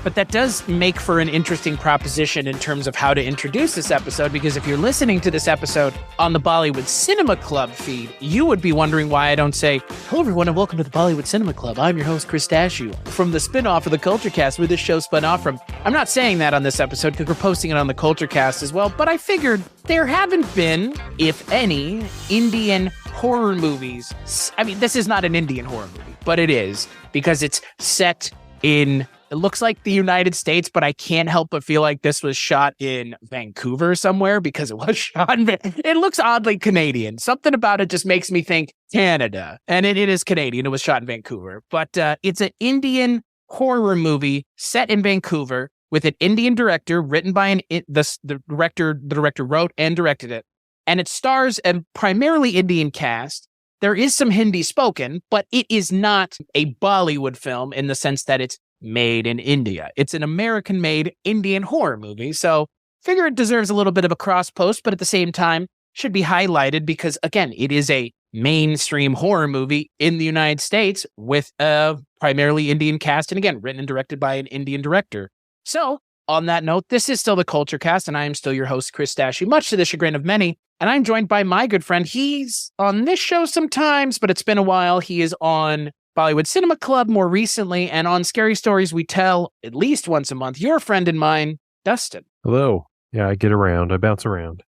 But that does make for an interesting proposition in terms of how to introduce this episode, because if you're listening to this episode on the Bollywood Cinema Club feed, you would be wondering why I don't say, hello everyone and welcome to the Bollywood Cinema Club. I'm your host, Chris Dashu, from the spin-off of the Culture Cast, where this show spun off from. I'm not saying that on this episode because we're posting it on the Culture Cast as well, but I figured there haven't been, if any, Indian horror movies. I mean, this is not an Indian horror movie, but it is, because it's set in, it looks like the United States, but I can't help but feel like this was shot in Vancouver somewhere, because it was shot in, it looks oddly Canadian. Something about it just makes me think Canada, and it is Canadian. It was shot in Vancouver, but it's an Indian horror movie set in Vancouver with an Indian director, written by the director wrote and directed it, and it stars a primarily Indian cast. There is some Hindi spoken, but it is not a Bollywood film in the sense that it's made in India. It's an American-made Indian horror movie, so figure it deserves a little bit of a cross-post, but at the same time should be highlighted because, again, it is a mainstream horror movie in the United States with a primarily Indian cast, and again, written and directed by an Indian director. So, on that note, this is still the Culture Cast, and I am still your host, Chris Dashy, much to the chagrin of many, and I'm joined by my good friend. He's on this show sometimes, but it's been a while. He is on Bollywood Cinema Club more recently, and on Scary Stories We Tell at least once a month. Your friend and mine, Dustin. Hello. Yeah, I get around. I bounce around.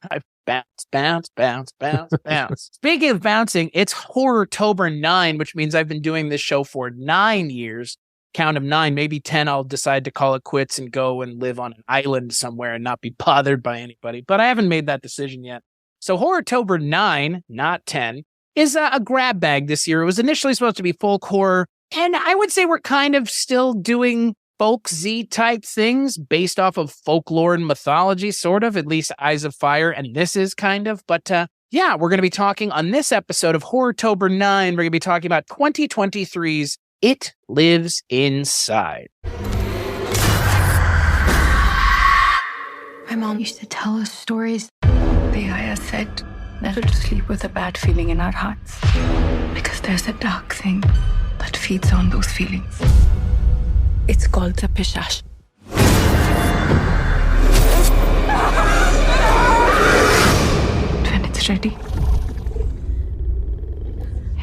I bounce. Speaking of bouncing, it's Horror-tober 9, which means I've been doing this show for 9 years. Count of 9, maybe 10, I'll decide to call it quits and go and live on an island somewhere and not be bothered by anybody. But I haven't made that decision yet. So Horror-tober 9, not 10, is a grab bag this year. It was initially supposed to be folk horror, and I would say we're kind of still doing folksy type things based off of folklore and mythology, sort of, at least Eyes of Fire, and this is kind of. But yeah, we're going to be talking on this episode of Horror-tober 9, we're going to be talking about 2023's It Lives Inside. My mom used to tell us stories. The ayah said never to sleep with a bad feeling in our hearts, because there's a dark thing that feeds on those feelings. It's called the Pishash. When it's ready,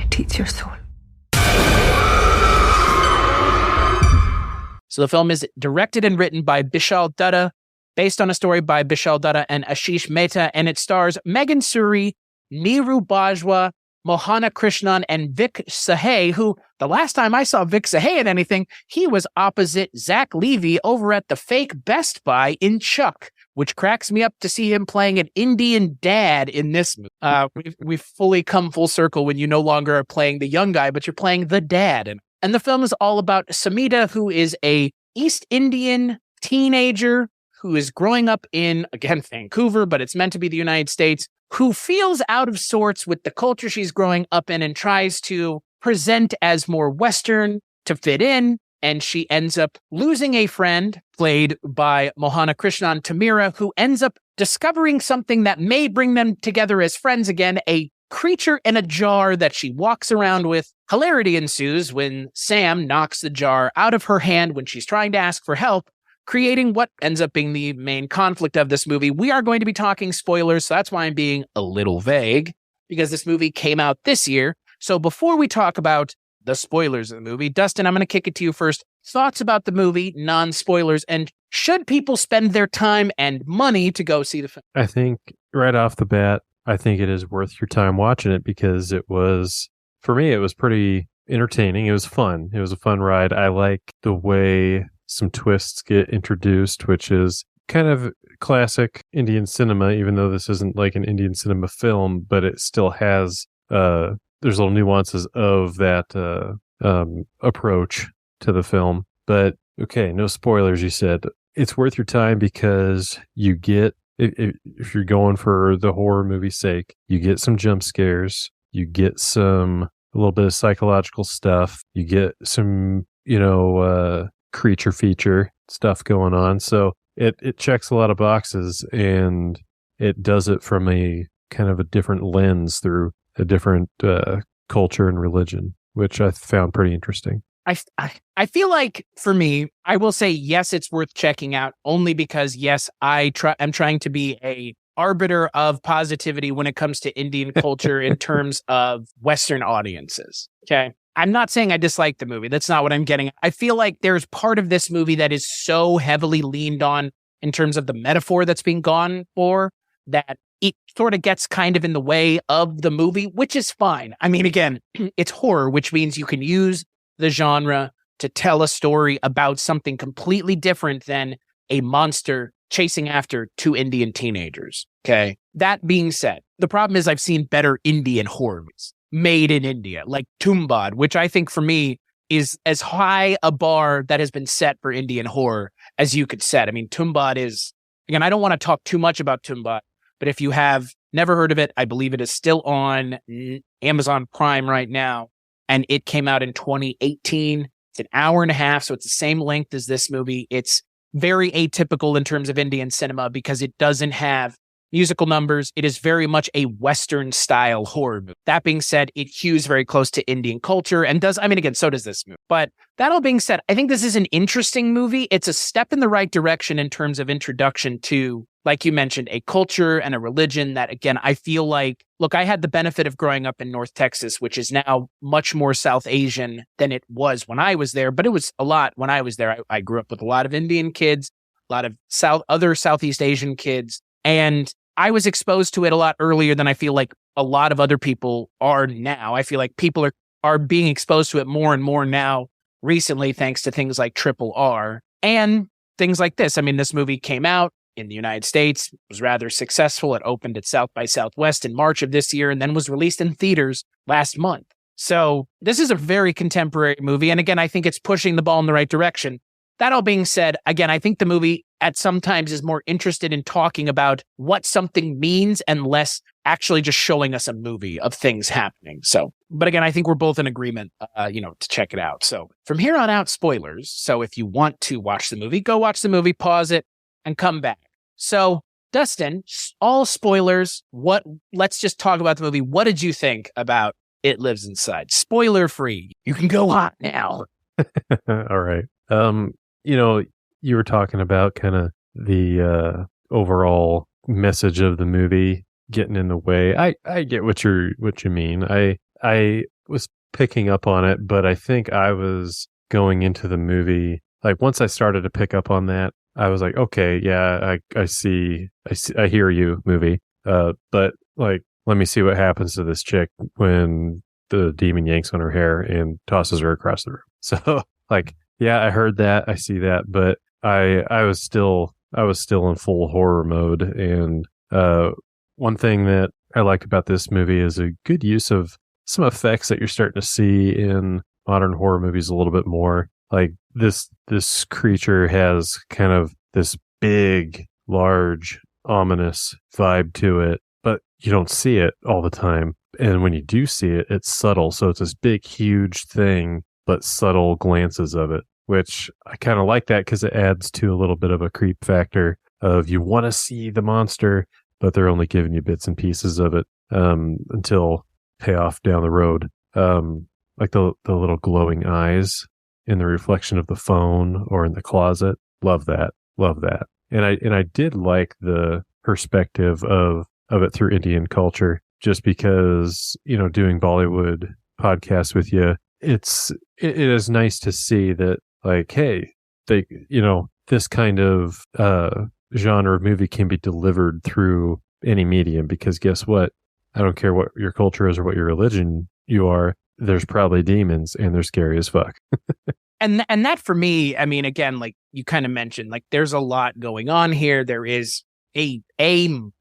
it eats your soul. So the film is directed and written by Bishal Dutta, based on a story by Bishal Dutta and Ashish Mehta, and it stars Megan Suri, Neeru Bajwa, Mohana Krishnan, and Vic Sahay, who, the last time I saw Vic Sahay in anything, he was opposite Zach Levy over at the fake Best Buy in Chuck, which cracks me up to see him playing an Indian dad in this movie. We've fully come full circle when you no longer are playing the young guy, but you're playing the dad. And the film is all about Samita, who is a East Indian teenager who is growing up in, again, Vancouver, but it's meant to be the United States, who feels out of sorts with the culture she's growing up in and tries to present as more Western to fit in. And she ends up losing a friend, played by Mohana Krishnan, Tamira, who ends up discovering something that may bring them together as friends again, a creature in a jar that she walks around with. Hilarity ensues when Sam knocks the jar out of her hand when she's trying to ask for help, creating what ends up being the main conflict of this movie. We are going to be talking spoilers, so that's why I'm being a little vague, because this movie came out this year. So before we talk about the spoilers of the movie, Dustin, I'm going to kick it to you first. Thoughts about the movie, non-spoilers, and should people spend their time and money to go see the film? I think right off the bat, I think it is worth your time watching it, because it was, for me, it was pretty entertaining. It was fun. It was a fun ride. I like the way some twists get introduced, which is kind of classic Indian cinema, even though this isn't like an Indian cinema film, but it still has, there's little nuances of that approach to the film. But okay, no spoilers, you said. It's worth your time because you get, if you're going for the horror movie's sake, you get some jump scares, you get a little bit of psychological stuff, you get some, creature feature stuff going on. So it checks a lot of boxes, and it does it from a kind of a different lens through a different culture and religion, which I found pretty interesting. I feel like for me, I will say, yes, it's worth checking out only because, yes, I'm trying to be a arbiter of positivity when it comes to Indian culture in terms of Western audiences. Okay. I'm not saying I dislike the movie. That's not what I'm getting. I feel like there's part of this movie that is so heavily leaned on in terms of the metaphor that's being gone for that it sort of gets kind of in the way of the movie, which is fine. I mean, again, it's horror, which means you can use the genre to tell a story about something completely different than a monster chasing after two Indian teenagers. Okay. That being said, the problem is I've seen better Indian horror movies made in India, like Tumbad, which I think for me is as high a bar that has been set for Indian horror as you could set. I mean, Tumbad is, again, I don't want to talk too much about Tumbad, but if you have never heard of it, I believe it is still on Amazon Prime right now. And it came out in 2018. It's an hour and a half, so it's the same length as this movie. It's very atypical in terms of Indian cinema because it doesn't have musical numbers. It is very much a Western style horror movie. That being said, it hews very close to Indian culture and does, I mean, again, so does this movie. But that all being said, I think this is an interesting movie. It's a step in the right direction in terms of introduction to, like you mentioned, a culture and a religion that, again, I feel like, look, I had the benefit of growing up in North Texas, which is now much more South Asian than it was when I was there, but it was a lot when I was there. I grew up with a lot of Indian kids, a lot of other Southeast Asian kids, and I was exposed to it a lot earlier than I feel like a lot of other people are now. I feel like people are being exposed to it more and more now recently, thanks to things like Triple R and things like this. I mean, this movie came out in the United States, was rather successful. It opened at South by Southwest in March of this year and then was released in theaters last month. So this is a very contemporary movie. And again, I think it's pushing the ball in the right direction. That all being said, again, I think the movie at sometimes is more interested in talking about what something means and less actually just showing us a movie of things happening. So, but again, I think we're both in agreement, to check it out. So from here on out, spoilers. So if you want to watch the movie, go watch the movie, pause it, and come back. So Dustin, all spoilers. Let's just talk about the movie. What did you think about It Lives Inside? Spoiler free. You can go hot now. All right. You were talking about kind of the overall message of the movie getting in the way. I get what you mean. I was picking up on it, but I think I was going into the movie, like once I started to pick up on that, I was like, okay, yeah, I see, I hear you, movie. But like, let me see what happens to this chick when the demon yanks on her hair and tosses her across the room. So like, yeah, I heard that, I see that, but I was still in full horror mode. And one thing that I liked about this movie is a good use of some effects that you're starting to see in modern horror movies a little bit more. Like this creature has kind of this big, large, ominous vibe to it, but you don't see it all the time. And when you do see it, it's subtle. So it's this big, huge thing, but subtle glances of it, which I kind of like that because it adds to a little bit of a creep factor of you want to see the monster, but they're only giving you bits and pieces of it until payoff down the road. Like the little glowing eyes in the reflection of the phone or in the closet. Love that. And I did like the perspective of it through Indian culture, just because, doing Bollywood podcasts with you, it is nice to see that, like, hey, they, this kind of genre of movie can be delivered through any medium, because guess what? I don't care what your culture is or what your religion you are. There's probably demons and they're scary as fuck. And that for me, I mean, again, like you kind of mentioned, like there's a lot going on here. There is a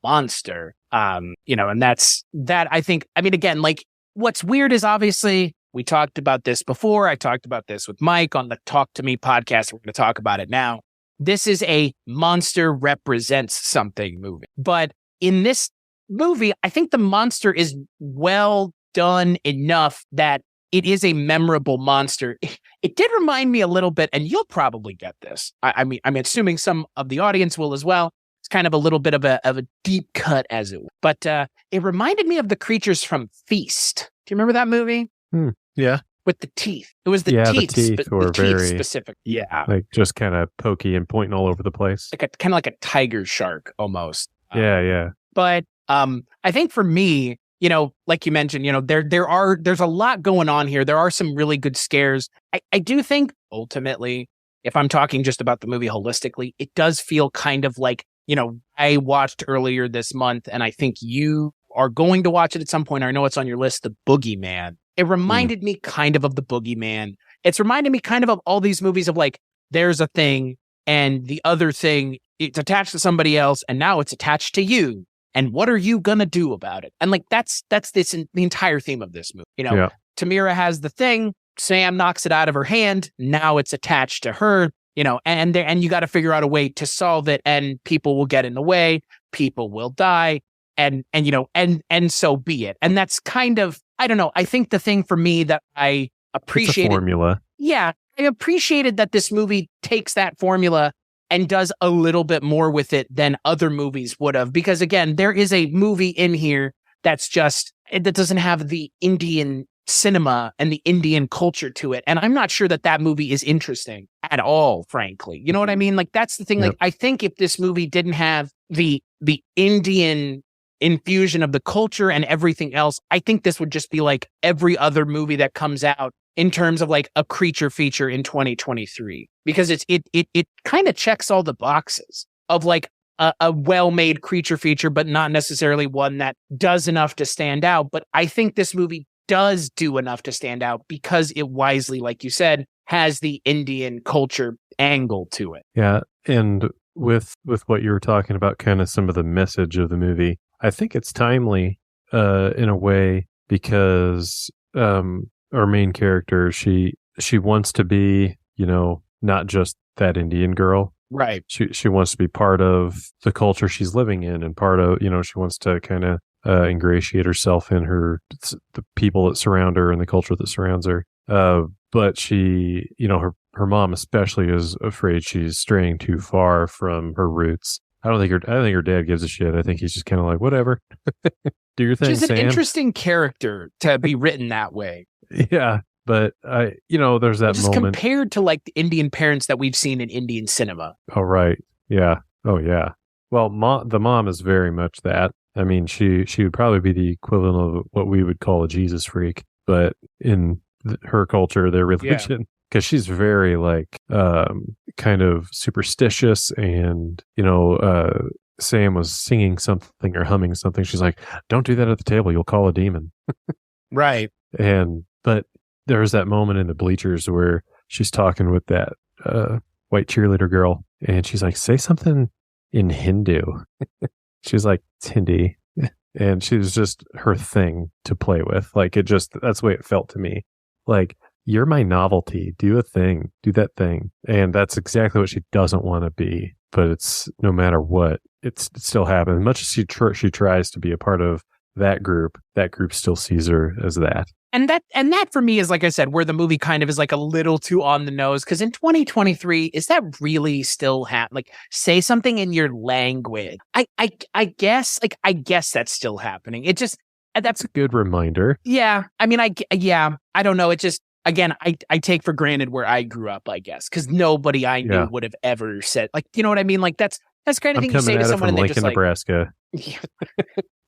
monster, and that's that. I think, I mean, again, like what's weird is obviously we talked about this before. I talked about this with Mike on the Talk to Me podcast. We're going to talk about it now. This is a monster represents something movie. But in this movie, I think the monster is well done enough that it is a memorable monster. It did remind me a little bit, and you'll probably get this. I mean, I'm assuming some of the audience will as well. It's kind of a little bit of a deep cut, as it were. But it reminded me of the creatures from Feast. Do you remember that movie? Yeah. with the teeth. It was the teeth. The teeth were very specific. Yeah. like just kind of pokey and pointing all over the place. Like kind of like a tiger shark almost. Yeah. But I think for me, you know, like you mentioned, you know, there's a lot going on here. There are some really good scares. I do think ultimately, if I'm talking just about the movie holistically, it does feel kind of like, you know, I watched earlier this month, and I think you are going to watch it at some point. I know it's on your list, The Boogeyman. It reminded me kind of The Boogeyman. It's reminded me kind of all these movies of like, there's a thing, and the other thing, it's attached to somebody else, and now it's attached to you. And what are you gonna do about it? And like that's the entire theme of this movie. You know, Tamira has the thing. Sam knocks it out of her hand. Now it's attached to her. You know, and you got to figure out a way to solve it. And people will get in the way. People will die. And you know, and so be it. And that's kind of, I don't know. I think the thing for me that I appreciated, it's a formula. Yeah, I appreciated that this movie takes that formula and does a little bit more with it than other movies would have. Because again, there is a movie in here that doesn't have the Indian cinema and the Indian culture to it. And I'm not sure that movie is interesting at all, frankly. You know what I mean? Like, that's the thing. Like, I think if this movie didn't have the Indian infusion of the culture and everything else, I think this would just be like every other movie that comes out in terms of like a creature feature in 2023, because it kind of checks all the boxes of like a well-made creature feature, but not necessarily one that does enough to stand out. But I think this movie does do enough to stand out because it wisely, like you said, has the Indian culture angle to it. Yeah. And with what you were talking about, kind of some of the message of the movie, I think it's timely in a way because our main character, she wants to be, you know, not just that Indian girl. Right. She wants to be part of the culture she's living in, and part of, you know, she wants to kind of ingratiate herself in the people that surround her and the culture that surrounds her. But she, you know, her mom especially is afraid she's straying too far from her roots. I don't think her dad gives a shit. I think he's just kind of like, whatever, do your thing. She's an interesting character to be written that way. Yeah. But there's that just moment compared to like the Indian parents that we've seen in Indian cinema. Oh, right. Yeah. Oh, yeah. Well, the mom is very much that. I mean, she would probably be the equivalent of what we would call a Jesus freak, but in her culture, their religion, because she's very like kind of superstitious, and you know, Sam was singing something or humming something. She's like, "Don't do that at the table; you'll call a demon." Right. But there was that moment in the bleachers where she's talking with that white cheerleader girl, and she's like, "Say something in Hindu." She's like, "It's Hindi." And she was just her thing to play with. Like, that's the way it felt to me. Like, you're my novelty. Do a thing. Do that thing. And that's exactly what she doesn't want to be. But it's no matter what, it still happens. Much as she tries to be a part of that group still sees her as that. And that for me is, like I said, where the movie kind of is like a little too on the nose. Because in 2023, is that really still happening? Like, say something in your language. I guess that's still happening. It just, that's a good reminder. Yeah. I mean, I don't know. It just, again, I take for granted where I grew up, I guess, because nobody I knew would have ever said, like, you know what I mean? Like, that's the kind of thing you say to someone and they just like, Nebraska.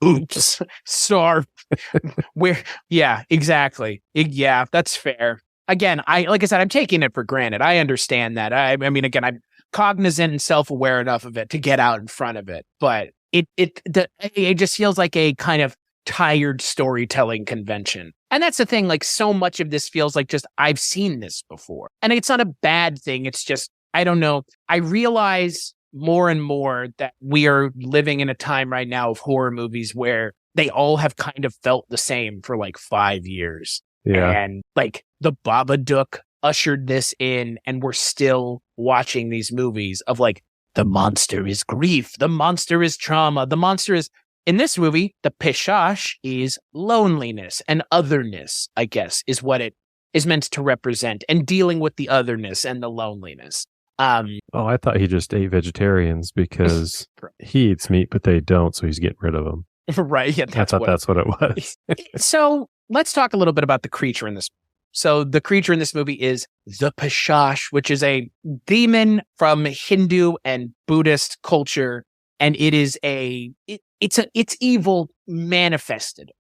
Oops, sorry. Yeah, exactly. Yeah, that's fair. Again, like I said, I'm taking it for granted. I understand that. I mean, again, I'm cognizant and self-aware enough of it to get out in front of it. But it just feels like a kind of tired storytelling convention. And that's the thing. Like, so much of this feels like just, I've seen this before. And it's not a bad thing. It's just, I don't know. I realize more and more that we are living in a time right now of horror movies where they all have kind of felt the same for like 5 years. Yeah. And like the Babadook ushered this in, and we're still watching these movies of like, the monster is grief, the monster is trauma, the monster is, in this movie, the Pishash is loneliness and otherness, I guess, is what it is meant to represent, and dealing with the otherness and the loneliness. I thought he just ate vegetarians because he eats meat, but they don't, so he's getting rid of them. Right. Yeah, I thought that's what it was. So let's talk a little bit about the creature in this. So the creature in this movie is the Pishash, which is a demon from Hindu and Buddhist culture. And it is it's evil manifested.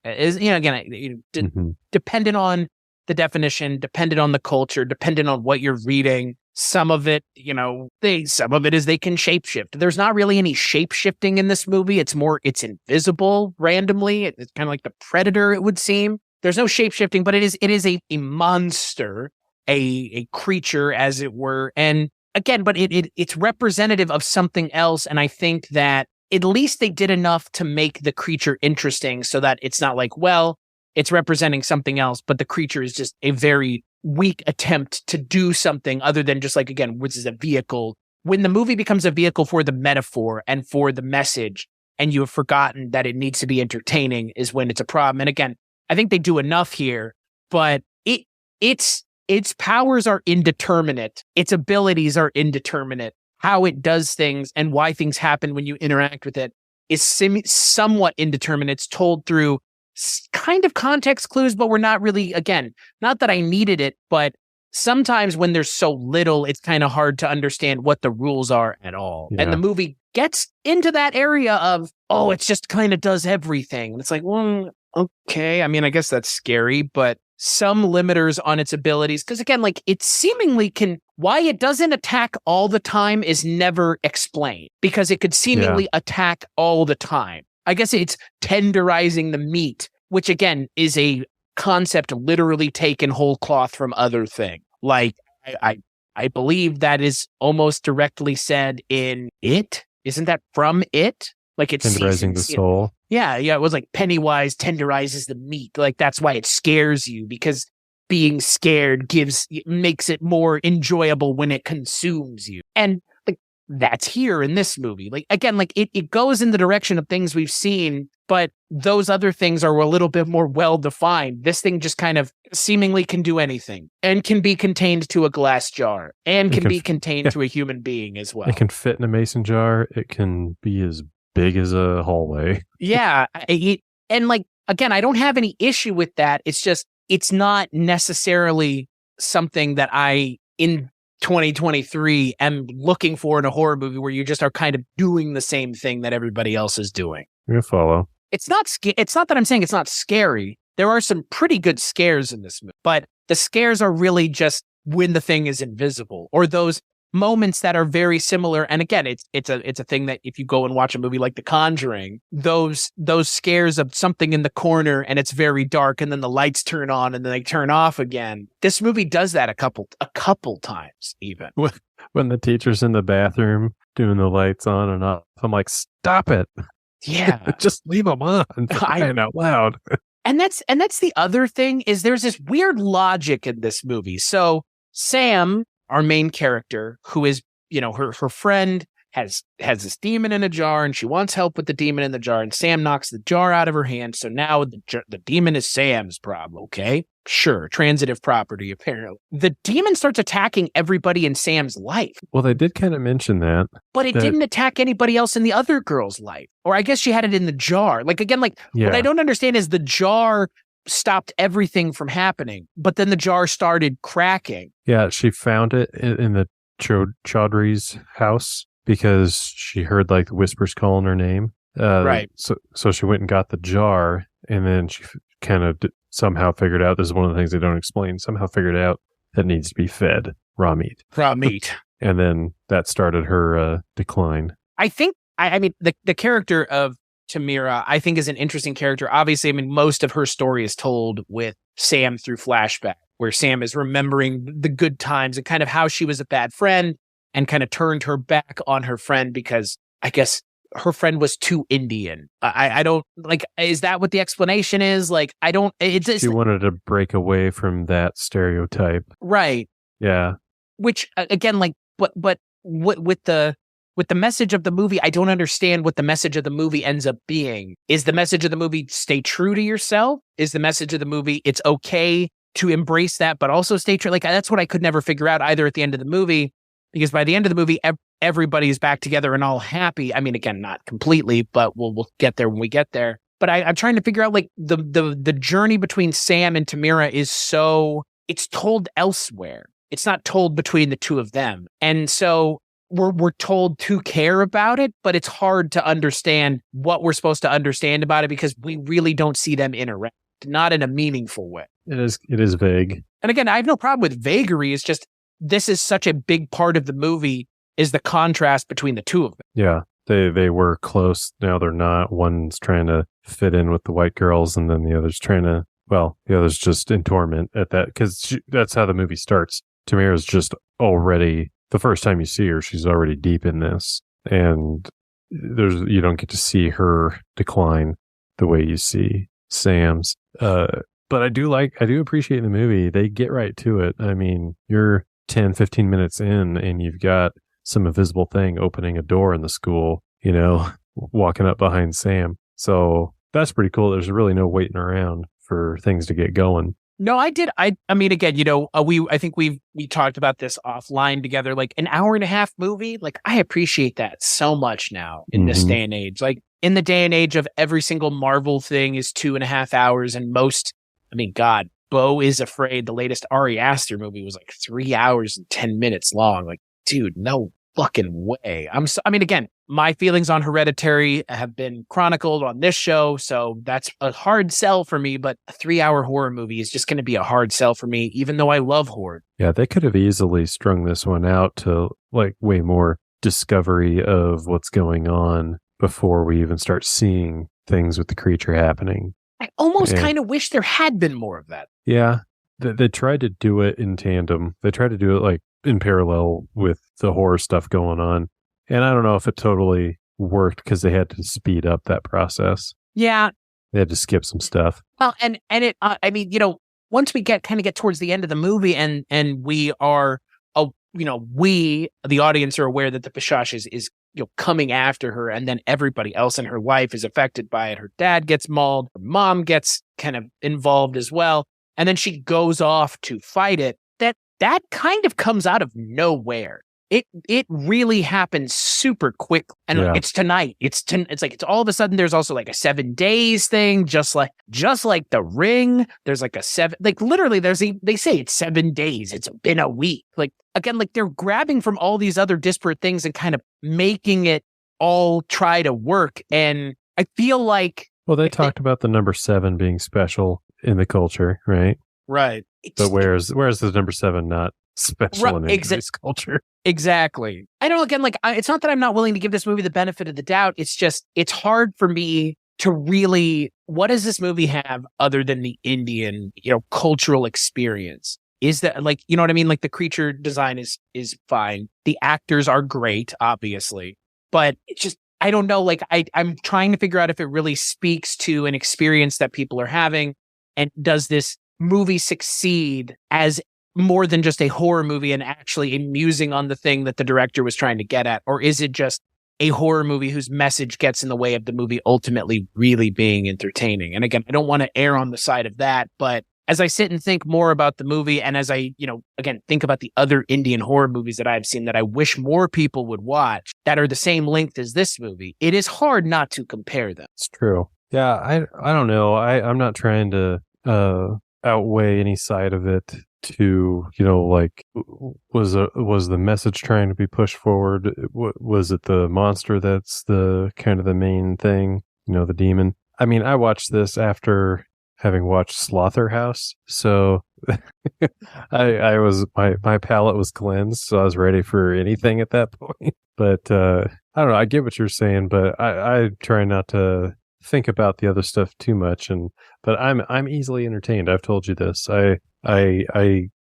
Dependent on the definition, dependent on the culture, dependent on what you're reading. Some of it, some of it is they can shapeshift. There's not really any shapeshifting in this movie. It's invisible randomly. It's kind of like the Predator, it would seem. There's no shapeshifting, but it is a monster, a creature, as it were. And again, but it's representative of something else. And I think that at least they did enough to make the creature interesting so that it's not like, well, it's representing something else, but the creature is just a very weak attempt to do something other than just like, again, which is a vehicle. When the movie becomes a vehicle for the metaphor and for the message, and you have forgotten that it needs to be entertaining, is when it's a problem. And again, I think they do enough here, but its powers are indeterminate. Its abilities are indeterminate. How it does things and why things happen when you interact with it is somewhat indeterminate. It's told through kind of context clues, but we're not really, again, not that I needed it, but sometimes when there's so little, it's kind of hard to understand what the rules are at all. Yeah. And the movie gets into that area of, it just kind of does everything. And it's like, well, okay. I mean, I guess that's scary, but some limiters on its abilities. Because again, like it seemingly why it doesn't attack all the time is never explained, because it could seemingly attack all the time. I guess it's tenderizing the meat, which again is a concept literally taken whole cloth from other thing. Like I believe that is almost directly said in It. Isn't that from It? Like it's tenderizing the soul. Yeah. It was like Pennywise tenderizes the meat. Like that's why it scares you, because being scared makes it more enjoyable when it consumes you. And like that's here in this movie. Like again, like it goes in the direction of things we've seen, but those other things are a little bit more well defined. This thing just kind of seemingly can do anything and can be contained to a glass jar and can be contained to a human being as well. It can fit in a mason jar. It can be as big as a hallway. Yeah. And like, again, I don't have any issue with that. It's just, it's not necessarily something that I, in 2023, am looking for in a horror movie where you just are kind of doing the same thing that everybody else is doing. You follow. It's not that I'm saying it's not scary. There are some pretty good scares in this movie, but the scares are really just when the thing is invisible, or those moments that are very similar. And again, it's a thing that if you go and watch a movie like The Conjuring, those scares of something in the corner and it's very dark and then the lights turn on and then they turn off again. This movie does that a couple times even. When the teacher's in the bathroom doing the lights on and off, I'm like, stop it. Yeah. Just leave them on. Crying out loud. And that's the other thing, is there's this weird logic in this movie. So Sam, our main character, who is, her friend has this demon in a jar and she wants help with the demon in the jar, and Sam knocks the jar out of her hand. So now the demon is Sam's problem. Okay, sure. Transitive property, apparently. The demon starts attacking everybody in Sam's life. Well, they did kind of mention that. But it didn't attack anybody else in the other girl's life. Or I guess she had it in the jar. Like, again, what I don't understand is the jar stopped everything from happening, but then the jar started cracking. Yeah, she found it in the Chaudhry's house because she heard like the whispers calling her name. Right. So she went and got the jar, and then she kind of somehow figured out, this is one of the things they don't explain, somehow figured out that needs to be fed raw meat. And then that started her decline. I think, I mean, the character of Tamira, I think, is an interesting character. Obviously, I mean, most of her story is told with Sam through flashback, where Sam is remembering the good times and kind of how she was a bad friend and kind of turned her back on her friend because I guess her friend was too Indian. I don't, like, is that what the explanation is? Like, I don't, it's just, she wanted to break away from that stereotype. Right. Yeah. Which, again, like, but with the message of the movie, I don't understand what the message of the movie ends up being. Is the message of the movie stay true to yourself? Is the message of the movie it's okay to embrace that, but also stay true? Like, that's what I could never figure out either at the end of the movie, because by the end of the movie, everybody's back together and all happy. I mean, again, not completely, but we'll get there when we get there. But I'm trying to figure out, like, the journey between Sam and Tamira is so it's told elsewhere. It's not told between the two of them. And so we're told to care about it, but it's hard to understand what we're supposed to understand about it because we really don't see them interact, not in a meaningful way. It is vague. And again, I have no problem with vagary. It's just this is such a big part of the movie is the contrast between the two of them. Yeah. They were close. Now they're not. One's trying to fit in with the white girls, and then the other's the other's just in torment at that, because that's how the movie starts. Tamara's just already, the first time you see her, she's already deep in this, and you don't get to see her decline the way you see Sam's. But I do appreciate the movie. They get right to it. I mean, you're 10, 15 minutes in, and you've got some invisible thing opening a door in the school, walking up behind Sam. So that's pretty cool. There's really no waiting around for things to get going. No, I did. I mean, again, I think we talked about this offline together, like an hour and a half movie. Like, I appreciate that so much now in this day and age. Like, in the day and age of every single Marvel thing is 2.5 hours, and God, Beau is Afraid, the latest Ari Aster movie, was like 3 hours and 10 minutes long. Like, dude, no fucking way. Again, my feelings on Hereditary have been chronicled on this show, so that's a hard sell for me, but a 3-hour horror movie is just going to be a hard sell for me, even though I love horror. Yeah, they could have easily strung this one out to like way more discovery of what's going on before we even start seeing things with the creature happening. I almost kind of wish there had been more of that. Yeah, they tried to do it in tandem. They tried to do it like in parallel with the horror stuff going on. And I don't know if it totally worked because they had to speed up that process. Yeah. They had to skip some stuff. Well, and it, once we get towards the end of the movie and we are, we, the audience, are aware that the Pishash is coming after her, and then everybody else in her life is affected by it. Her dad gets mauled. Her mom gets kind of involved as well. And then she goes off to fight it. That kind of comes out of nowhere. It really happens super quick, and it's tonight. It's all of a sudden. There's also like a 7 days thing, just like The Ring. There's like a 7, like literally. They say it's 7 days. It's been a week. Like again, like they're grabbing from all these other disparate things and kind of making it all try to work. And I feel like they talked about the number 7 being special in the culture, right? Right. But where's the number 7 not special in English culture? Exactly. I don't know, again, like, it's not that I'm not willing to give this movie the benefit of the doubt. It's just, it's hard for me to really, what does this movie have other than the Indian, cultural experience? Is that, like, you know what I mean? Like, the creature design is fine. The actors are great, obviously. But it's just, I don't know, like, I'm trying to figure out if it really speaks to an experience that people are having. And does this movie succeed as more than just a horror movie and actually a musing on the thing that the director was trying to get at? Or is it just a horror movie whose message gets in the way of the movie ultimately really being entertaining? And again, I don't want to err on the side of that, but as I sit and think more about the movie, and as I, again, think about the other Indian horror movies that I've seen that I wish more people would watch that are the same length as this movie, it is hard not to compare them. It's true. Yeah, I don't know. I'm not trying to outweigh any side of it to, like, was the message trying to be pushed forward? Was it the monster that's the kind of the main thing, the demon? I mean, I watched this after having watched Slaughterhouse, so I was my palate was cleansed, so I was ready for anything at that point. But I don't know. I get what you're saying, but I try not to think about the other stuff too much. But I'm easily entertained. I've told you this. I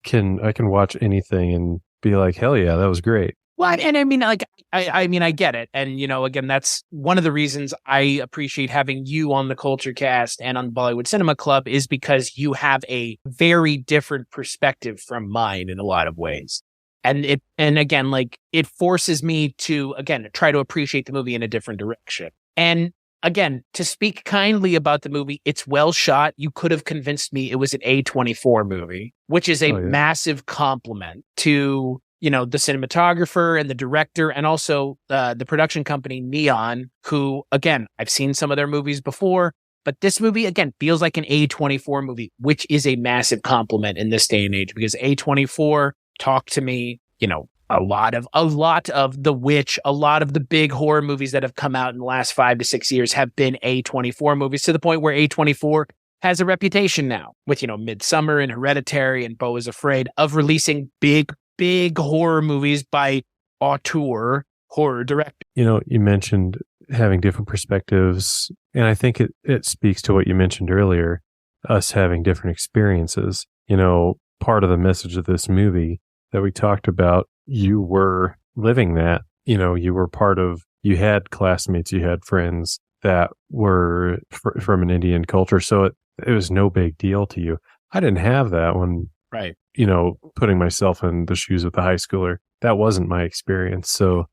can watch anything and be like, hell yeah, that was great. Well, and I mean, like, I get it. And, again, that's one of the reasons I appreciate having you on the Culture Cast and on Bollywood Cinema Club, is because you have a very different perspective from mine in a lot of ways. And again, like, it forces me to, again, try to appreciate the movie in a different direction. And again, to speak kindly about the movie, it's well shot. You could have convinced me it was an A24 movie, which is a massive compliment to, the cinematographer and the director, and also the production company Neon, who, again, I've seen some of their movies before, But this movie, again, feels like an A24 movie, which is a massive compliment in this day and age, because A24, Talk to Me, a lot of The Witch, a lot of the big horror movies that have come out in the last 5 to 6 years have been A24 movies, to the point where A24 has a reputation now with, Midsummer and Hereditary and Beau is Afraid of releasing big horror movies by auteur horror director. You mentioned having different perspectives, and I think it speaks to what you mentioned earlier, us having different experiences. Part of the message of this movie that we talked about, you were living that, you were you had classmates, you had friends that were from an Indian culture. So it was no big deal to you. I didn't have that when, right. Putting myself in the shoes of the high schooler, that wasn't my experience. So,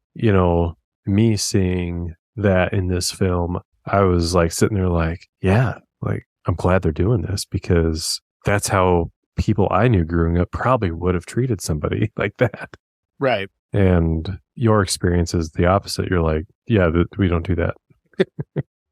me seeing that in this film, I was like sitting there like, yeah, like I'm glad they're doing this, because that's how people I knew growing up probably would have treated somebody like that. Right. And your experience is the opposite. You're like, yeah, we don't do that.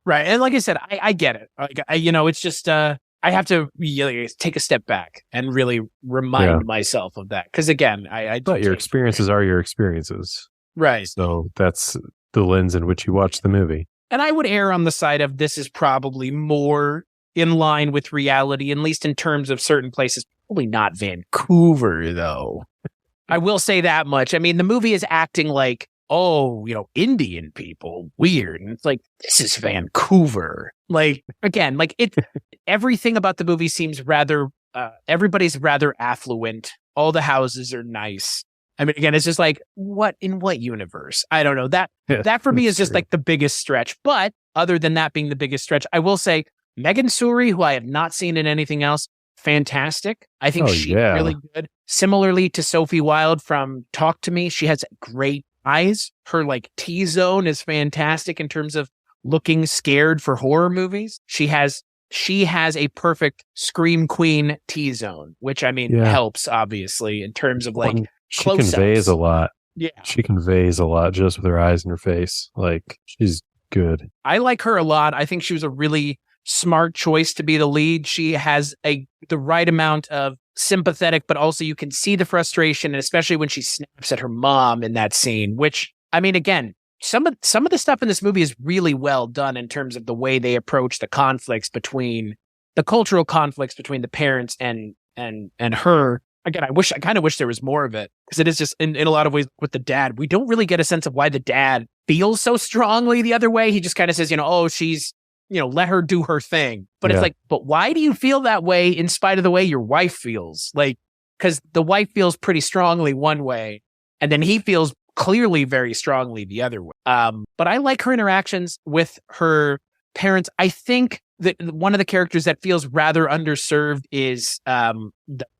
Right. And like I said, I get it. Like, it's just, I have to really take a step back and really remind myself of that. Because again, but your experiences are your experiences. Right. So that's the lens in which you watch the movie. And I would err on the side of this is probably more in line with reality, at least in terms of certain places. Probably not Vancouver, though. I will say that much. I mean, the movie is acting like, Indian people, weird. And it's like, this is Vancouver. Like, again, like everything about the movie seems rather, everybody's rather affluent. All the houses are nice. I mean, again, it's just like, in what universe? I don't know. That for me is just like the biggest stretch. But other than that being the biggest stretch, I will say Megan Suri, who I have not seen in anything else, fantastic. I think she's really good. Similarly to Sophie Wilde from Talk to Me, she has great eyes. Her T-zone is fantastic in terms of looking scared for horror movies. She has a perfect Scream Queen T-zone, which helps obviously in terms of she conveys a lot. Yeah. She conveys a lot just with her eyes and her face. Like, she's good. I like her a lot. I think she was a really smart choice to be the lead. She has the right amount of sympathetic, but also you can see the frustration, and especially when she snaps at her mom in that scene, which, again, some of the stuff in this movie is really well done in terms of the way they approach the cultural conflicts between the parents and her. Again, I kind of wish there was more of it, because it is just in a lot of ways with the dad, we don't really get a sense of why the dad feels so strongly the other way. He just kind of says, she's, let her do her thing. But it's like, but why do you feel that way in spite of the way your wife feels? Like, because the wife feels pretty strongly one way, and then he feels clearly very strongly the other way. But I like her interactions with her parents. I think that one of the characters that feels rather underserved is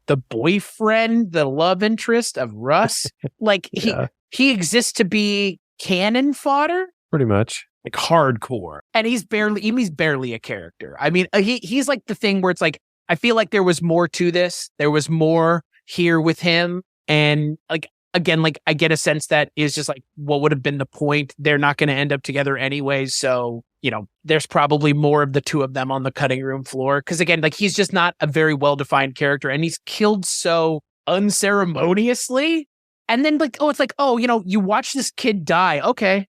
the boyfriend, the love interest of Russ. Like, he exists to be cannon fodder. Pretty much. Like hardcore. And he's barely a character. I mean, he's like the thing where it's like, I feel like there was more to this. There was more here with him. And again, I get a sense that is just like, what would have been the point? They're not going to end up together anyway. So, there's probably more of the two of them on the cutting room floor. Cause again, he's just not a very well-defined character, and he's killed so unceremoniously. And then you watch this kid die. Okay.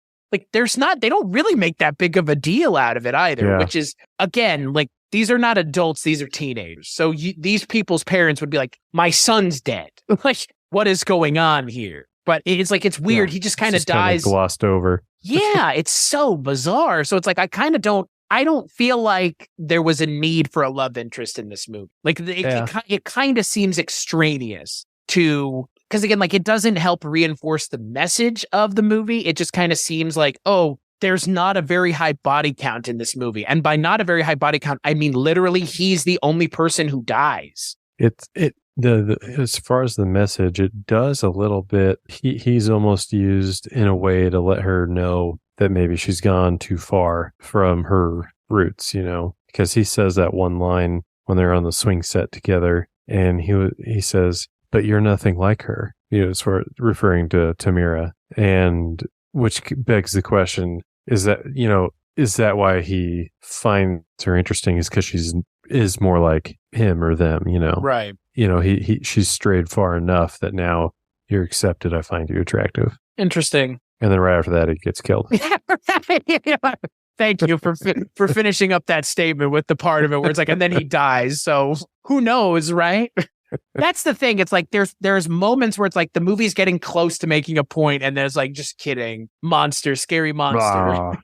They don't really make that big of a deal out of it either, which is, again, these are not adults, these are teenagers. So these people's parents would be like, my son's dead. What is going on here? But it's weird. He just kind of dies. Glossed over. Yeah, it's so bizarre. So it's I don't feel like there was a need for a love interest in this movie. It kind of seems extraneous to, because again, it doesn't help reinforce the message of the movie. It just kind of seems like, there's not a very high body count in this movie. And by not a very high body count, I mean, literally, he's the only person who dies. As far as the message, it does a little bit. He's almost used in a way to let her know that maybe she's gone too far from her roots, because he says that one line when they're on the swing set together, and he says, but you're nothing like her, as far referring to Tamira, and which begs the question, is is that why he finds her interesting? Is because is more like him or them, Right. She's strayed far enough that now you're accepted. I find you attractive. Interesting. And then right after that, he gets killed. Thank you for finishing up that statement with the part of it where it's like, and then he dies. So who knows, right? That's the thing. It's like there's moments where it's like the movie's getting close to making a point, and there's like, just kidding, monster, scary monster.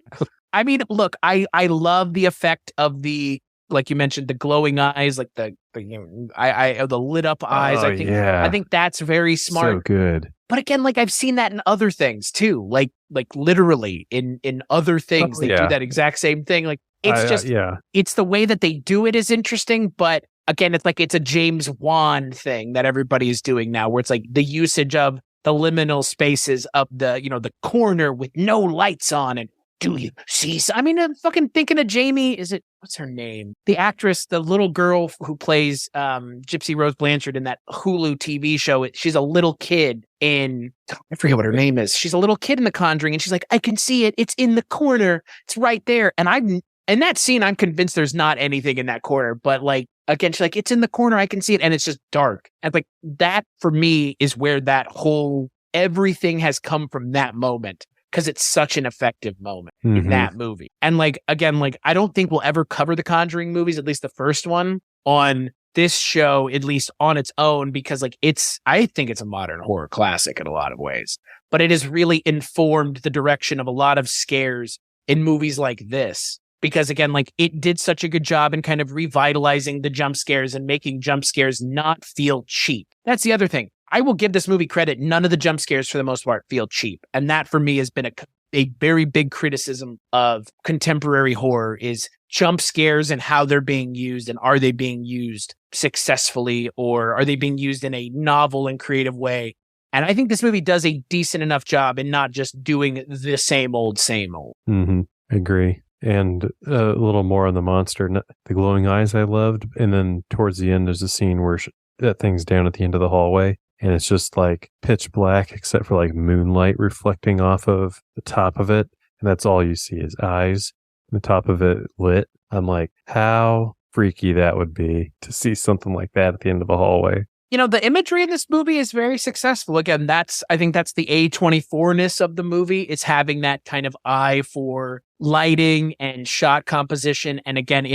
I mean, look, I love the effect of the, like you mentioned, the glowing eyes, like the lit up eyes. I think that's very smart. So good. But again, like I've seen that in other things too, like literally in other things, they do that exact same thing. Like it's it's the way that they do it is interesting. But again, it's like it's a James Wan thing that everybody is doing now, where it's like the usage of the liminal spaces of the the corner with no lights on, and do you see? I mean, I'm fucking thinking of Jamie. What's her name? The actress, the little girl who plays Gypsy Rose Blanchard in that Hulu TV show. She's a little kid I forget what her name is. She's a little kid in The Conjuring, and she's like, I can see it. It's in the corner. It's right there. And in that scene, I'm convinced there's not anything in that corner. But like, again, she's like, it's in the corner. I can see it. And it's just dark. And like that for me is where that whole everything has come from that moment. Because it's such an effective moment in that movie. And like, again, like I don't think we'll ever cover the Conjuring movies, at least the first one, on this show, at least on its own, because like I think it's a modern horror classic in a lot of ways. But it has really informed the direction of a lot of scares in movies like this. Because again, like it did such a good job in kind of revitalizing the jump scares and making jump scares not feel cheap. That's the other thing. I will give this movie credit. None of the jump scares, for the most part, feel cheap. And that, for me, has been a very big criticism of contemporary horror is jump scares and how they're being used. And are they being used successfully, or are they being used in a novel and creative way? And I think this movie does a decent enough job in not just doing the same old, same old. I agree. And a little more on the monster. The glowing eyes I loved. And then towards the end, there's a scene where that thing's down at the end of the hallway. And it's just like pitch black, except for like moonlight reflecting off of the top of it. And that's all you see is eyes. And the top of it lit. I'm like, how freaky that would be to see something like that at the end of a hallway. The imagery in this movie is very successful. Again, I think that's the A24-ness of the movie. It's having that kind of eye for lighting and shot composition. And again,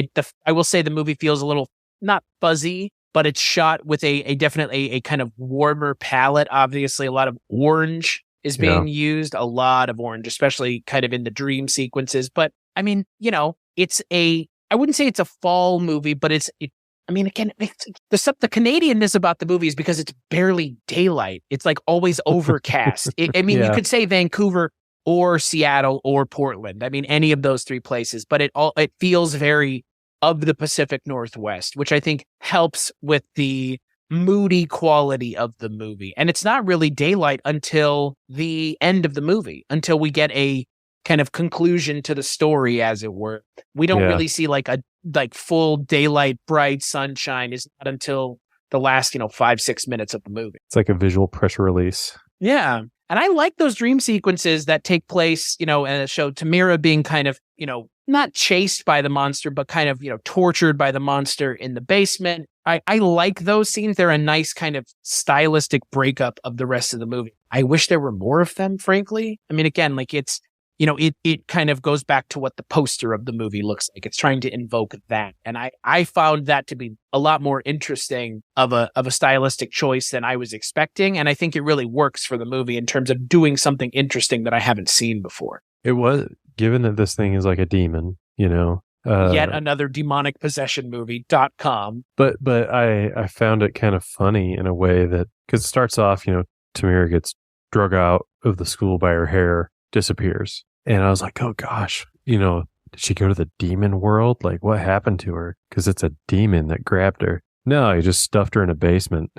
I will say the movie feels a little not fuzzy, but it's shot with definitely a kind of warmer palette. Obviously, a lot of orange is being used, a lot of orange, especially kind of in the dream sequences. But I mean, I wouldn't say it's a fall movie, but again, the Canadianness about the movie is because it's barely daylight. It's like always overcast. You could say Vancouver or Seattle or Portland. I mean, any of those three places, but it feels very of the Pacific Northwest, which I think helps with the moody quality of the movie. And it's not really daylight until the end of the movie, until we get a kind of conclusion to the story, as it were. We don't really see like full daylight, bright sunshine is not until the last, 5-6 minutes of the movie. It's like a visual pressure release. Yeah. And I like those dream sequences that take place, in a show, Tamira being kind of, not chased by the monster, but kind of, tortured by the monster in the basement. I like those scenes. They're a nice kind of stylistic breakup of the rest of the movie. I wish there were more of them, frankly. I mean, again, like it's, it kind of goes back to what the poster of the movie looks like. It's trying to invoke that. And I found that to be a lot more interesting of a stylistic choice than I was expecting. And I think it really works for the movie in terms of doing something interesting that I haven't seen before. It was, given that this thing is like a demon, yet another demonic possession movie.com. But I found it kind of funny in a way that, because it starts off, Tamira gets drug out of the school by her hair, disappears. And I was like, oh gosh, did she go to the demon world? Like, what happened to her? Because it's a demon that grabbed her. No, he just stuffed her in a basement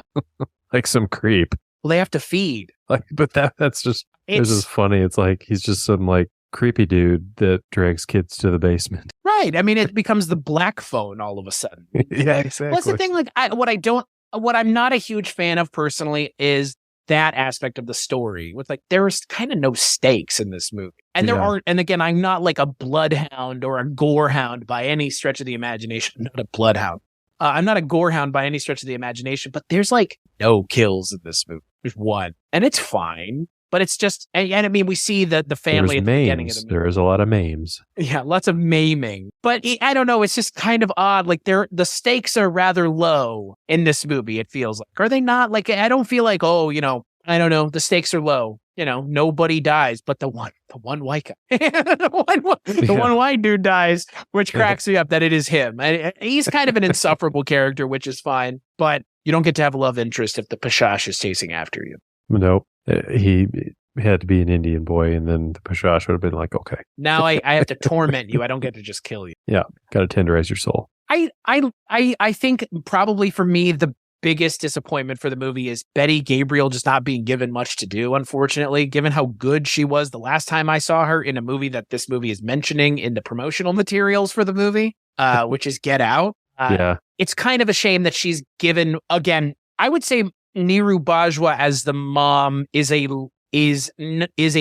like some creep. Well, they have to feed. Like, but that's just, it's just funny. It's like he's just some like creepy dude that drags kids to the basement. Right. I mean, it becomes the black phone all of a sudden. Yeah, exactly. What's the thing? Like, what I'm not a huge fan of personally is that aspect of the story with like there's kind of no stakes in this movie. And there aren't, and again, I'm not like a bloodhound or a gorehound by any stretch of the imagination. I'm not a bloodhound. I'm not a gorehound by any stretch of the imagination, but there's like no kills in this movie. There's one, and it's fine. But it's just, and I mean, we see the family at the beginning of the movie. There is a lot of memes. Yeah, lots of maiming. But I don't know, it's just kind of odd. Like the stakes are rather low in this movie, it feels like. Are they not? Like, I don't feel like, oh, I don't know, the stakes are low. Nobody dies, but the one white guy, the one white dude dies, which cracks me up that it is him. And he's kind of an insufferable character, which is fine. But you don't get to have a love interest if the Pashash is chasing after you. Nope. He had to be an Indian boy, and then the Pashash would have been like, okay. Now I have to torment you. I don't get to just kill you. Yeah, got to tenderize your soul. I think probably for me, the biggest disappointment for the movie is Betty Gabriel just not being given much to do, unfortunately, given how good she was the last time I saw her in a movie that this movie is mentioning in the promotional materials for the movie, which is Get Out. Yeah. It's kind of a shame that she's given, again, I would say Niru Bajwa as the mom is a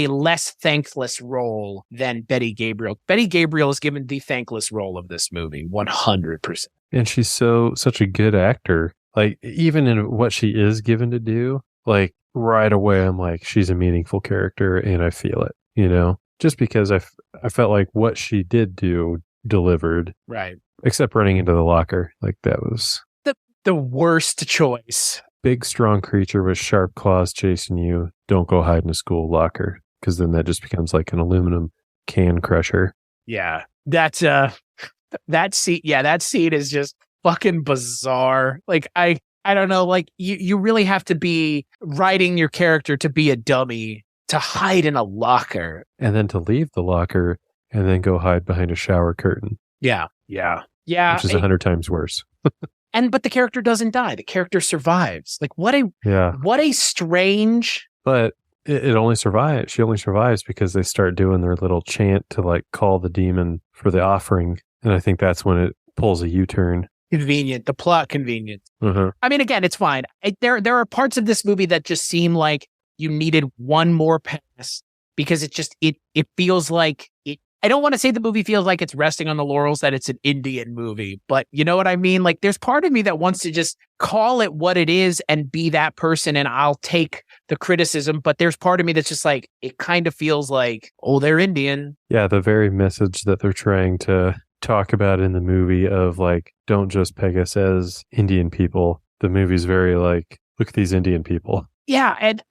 less thankless role than Betty Gabriel. Betty Gabriel is given the thankless role of this movie, 100%. And she's such a good actor. Like, even in what she is given to do, like, right away, I'm like, she's a meaningful character, and I feel it, Just because I felt like what she did do delivered. Right. Except running into the locker. Like, that was the worst choice. Big, strong creature with sharp claws chasing you. Don't go hide in a school locker, because then that just becomes like an aluminum can crusher. Yeah. That scene. Yeah, that scene is just fucking bizarre. Like, I don't know. Like, you really have to be writing your character to be a dummy to hide in a locker, and then to leave the locker and then go hide behind a shower curtain. Yeah. Which is 100 times worse. But the character doesn't die. The character survives. Like, what a strange. But it only survives. She only survives because they start doing their little chant to like call the demon for the offering. And I think that's when it pulls a U-turn. Convenient. The plot convenient. Uh-huh. I mean, again, it's fine. There are parts of this movie that just seem like you needed one more pass because it feels like it. I don't want to say the movie feels like it's resting on the laurels that it's an Indian movie, but you know what I mean? Like, there's part of me that wants to just call it what it is and be that person, and I'll take the criticism. But there's part of me that's just like, it kind of feels like, oh, they're Indian. Yeah, the very message that they're trying to talk about in the movie of like, don't just peg us as Indian people. The movie's very like, look at these Indian people. Yeah, and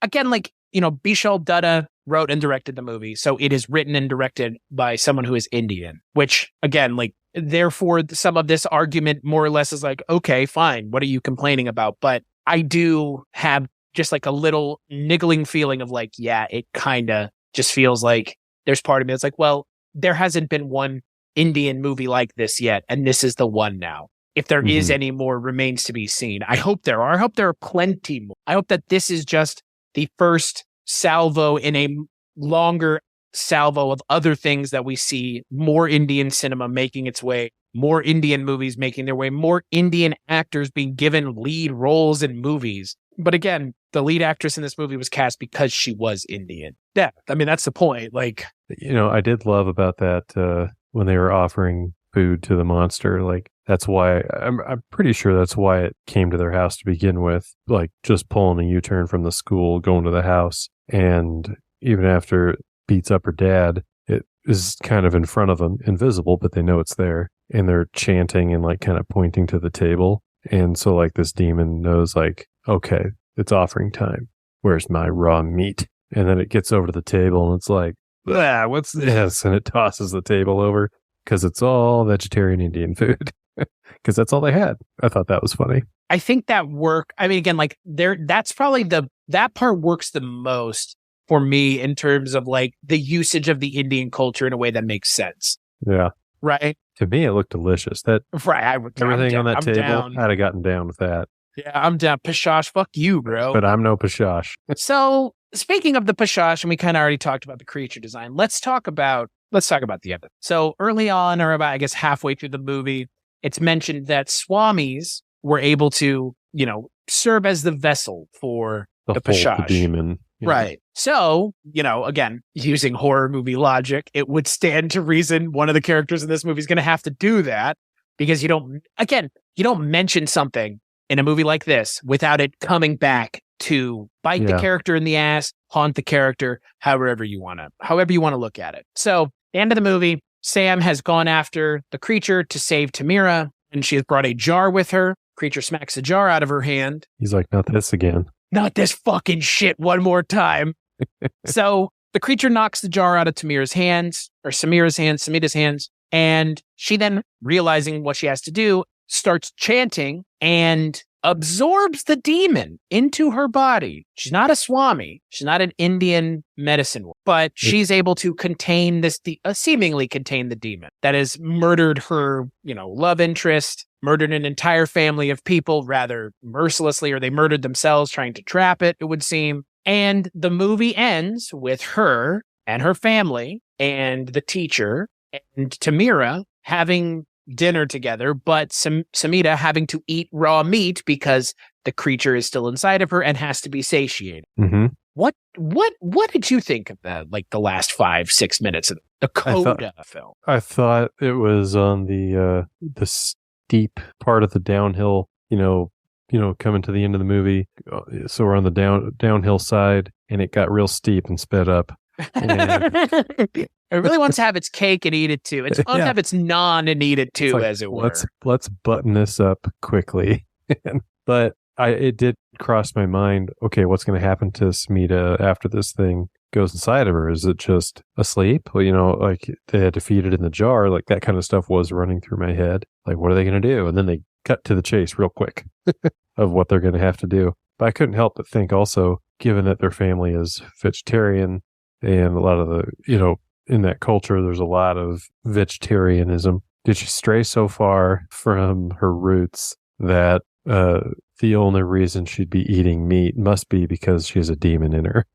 again, like, Bishal Dutta wrote and directed the movie, so it is written and directed by someone who is Indian, which, again, like, therefore, some of this argument more or less is like, okay, fine, what are you complaining about? But I do have just like a little niggling feeling of like, yeah, it kind of just feels like there's part of me that's like, well, there hasn't been one Indian movie like this yet, and this is the one now. If there is any more, remains to be seen. I hope there are. I hope there are plenty more. I hope that this is just the first salvo in a longer salvo of other things that we see, more Indian cinema making its way, more Indian movies making their way, more Indian actors being given lead roles in movies. But again, the lead actress in this movie was cast because she was Indian. Yeah, I mean, that's the point. Like, I did love about that when they were offering food to the monster. Like, that's why I'm pretty sure that's why it came to their house to begin with. Like, just pulling a U-turn from the school, going to the house. And even after it beats up her dad, it is kind of in front of them, invisible, but they know it's there. And they're chanting and like kind of pointing to the table. And so like this demon knows like, okay, it's offering time. Where's my raw meat? And then it gets over to the table and it's like, what's this? And it tosses the table over because it's all vegetarian Indian food. Because that's all they had. I thought that was funny. I think that work. I mean, again, like that's probably that part works the most for me in terms of like the usage of the Indian culture in a way that makes sense. Yeah. Right. To me, it looked delicious. Everything on that table, I'd have gotten down with that. Yeah, I'm down. Pashash, fuck you, bro. But I'm no Pashash. So speaking of the Pashash, and we kind of already talked about the creature design, let's talk about the end. So early on, or about, I guess, halfway through the movie, it's mentioned that Swamis were able to, serve as the vessel for the Pashash. demon. Right. So, again, using horror movie logic, it would stand to reason one of the characters in this movie is going to have to do that, because you don't mention something in a movie like this without it coming back to bite the character in the ass, haunt the character, however you want to look at it. So, the end of the movie, Sam has gone after the creature to save Tamira, and she has brought a jar with her. Creature smacks the jar out of her hand. He's like, not this again. Not this fucking shit one more time. So the creature knocks the jar out of Samita's hands, and she then, realizing what she has to do, starts chanting and absorbs the demon into her body. She's not a Swami. She's not an Indian medicine woman, but she's able to contain seemingly contain the demon that has murdered her, love interest, murdered an entire family of people rather mercilessly, or they murdered themselves trying to trap it, it would seem. And the movie ends with her and her family and the teacher and Tamira having dinner together, but Samita having to eat raw meat because the creature is still inside of her and has to be satiated. Mm-hmm. What did you think of that? Like the last 5-6 minutes of the coda film? I thought it was on the steep part of the downhill. Coming to the end of the movie, so we're on the downhill side, and it got real steep and sped up. It really wants to have its cake and eat it too. It wants to have its naan and eat it too, like, as it were. Let's button this up quickly. But it did cross my mind, okay, what's going to happen to Smita after this thing goes inside of her? Is it just asleep? Well, like they had to feed it in the jar, like that kind of stuff was running through my head. Like, what are they going to do? And then they cut to the chase real quick of what they're going to have to do. But I couldn't help but think also, given that their family is vegetarian, and a lot of the, in that culture, there's a lot of vegetarianism. Did she stray so far from her roots that the only reason she'd be eating meat must be because she has a demon in her?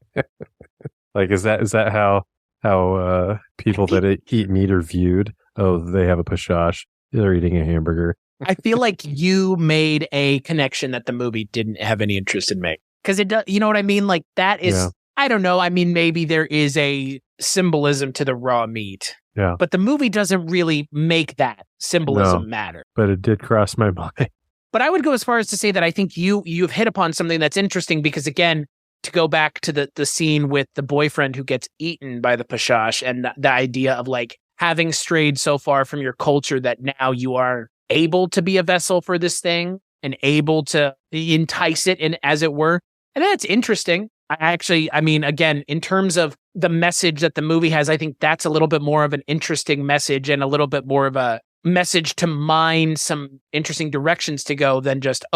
Like, is that how people that eat meat are viewed? Oh, they have a pashash. They're eating a hamburger. I feel like you made a connection that the movie didn't have any interest in making. Because it does, you know what I mean? Like, that is, I don't know. I mean, maybe there is a symbolism to the raw meat. Yeah. But the movie doesn't really make that symbolism matter. But it did cross my mind. But I would go as far as to say that I think you've hit upon something that's interesting, because, again, to go back to the scene with the boyfriend who gets eaten by the pashash, and the idea of like having strayed so far from your culture that now you are able to be a vessel for this thing and able to entice it in, as it were. And that's interesting. I mean, again, in terms of the message that the movie has, I think that's a little bit more of an interesting message and a little bit more of a message to mine some interesting directions to go than just,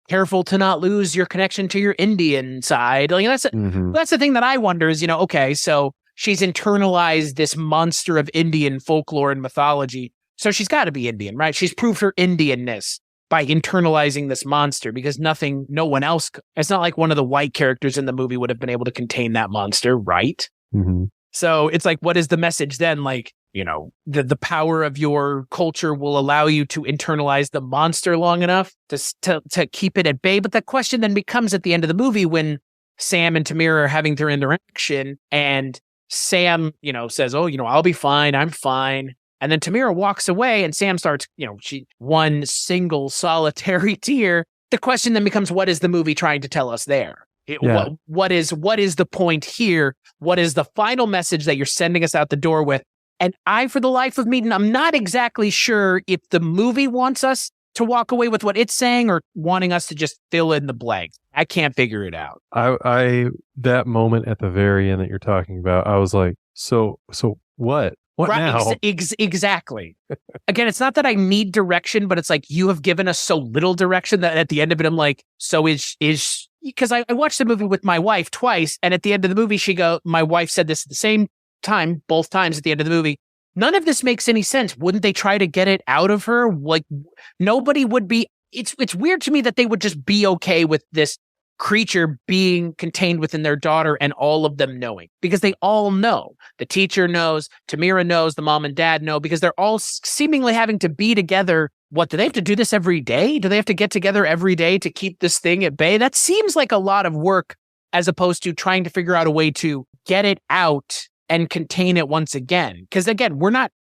careful to not lose your connection to your Indian side. Like, that's the thing that I wonder is, okay, so she's internalized this monster of Indian folklore and mythology. So she's got to be Indian, right? She's proved her Indianness by internalizing this monster, because no one else, it's not like one of the white characters in the movie would have been able to contain that monster, right? Mm-hmm. So it's like, what is the message then? Like, the power of your culture will allow you to internalize the monster long enough to keep it at bay. But the question then becomes at the end of the movie, when Sam and Tamira are having their interaction, and Sam, says, "Oh, I'll be fine. I'm fine." And then Tamira walks away, and Sam starts, one single solitary tear. The question then becomes, what is the movie trying to tell us there? What is the point here? What is the final message that you're sending us out the door with? And for the life of me, I'm not exactly sure if the movie wants us to walk away with what it's saying or wanting us to just fill in the blanks. I can't figure it out. That moment at the very end that you're talking about, I was like, so what? What now? Exactly. Again, it's not that I need direction, but it's like, you have given us so little direction that at the end of it, I'm like, so is because I watched the movie with my wife twice, and at the end of the movie, my wife said this at the same time, both times at the end of the movie, none of this makes any sense. Wouldn't they try to get it out of her? Like, nobody would be, it's weird to me that they would just be okay with this creature being contained within their daughter and all of them knowing, because they all know. The teacher knows, Tamira knows, the mom and dad know, because they're all seemingly having to be together what, do they have to do this every day? Do they have to get together every day to keep this thing at bay? That seems like a lot of work as opposed to trying to figure out a way to get it out and contain it once again. Because again,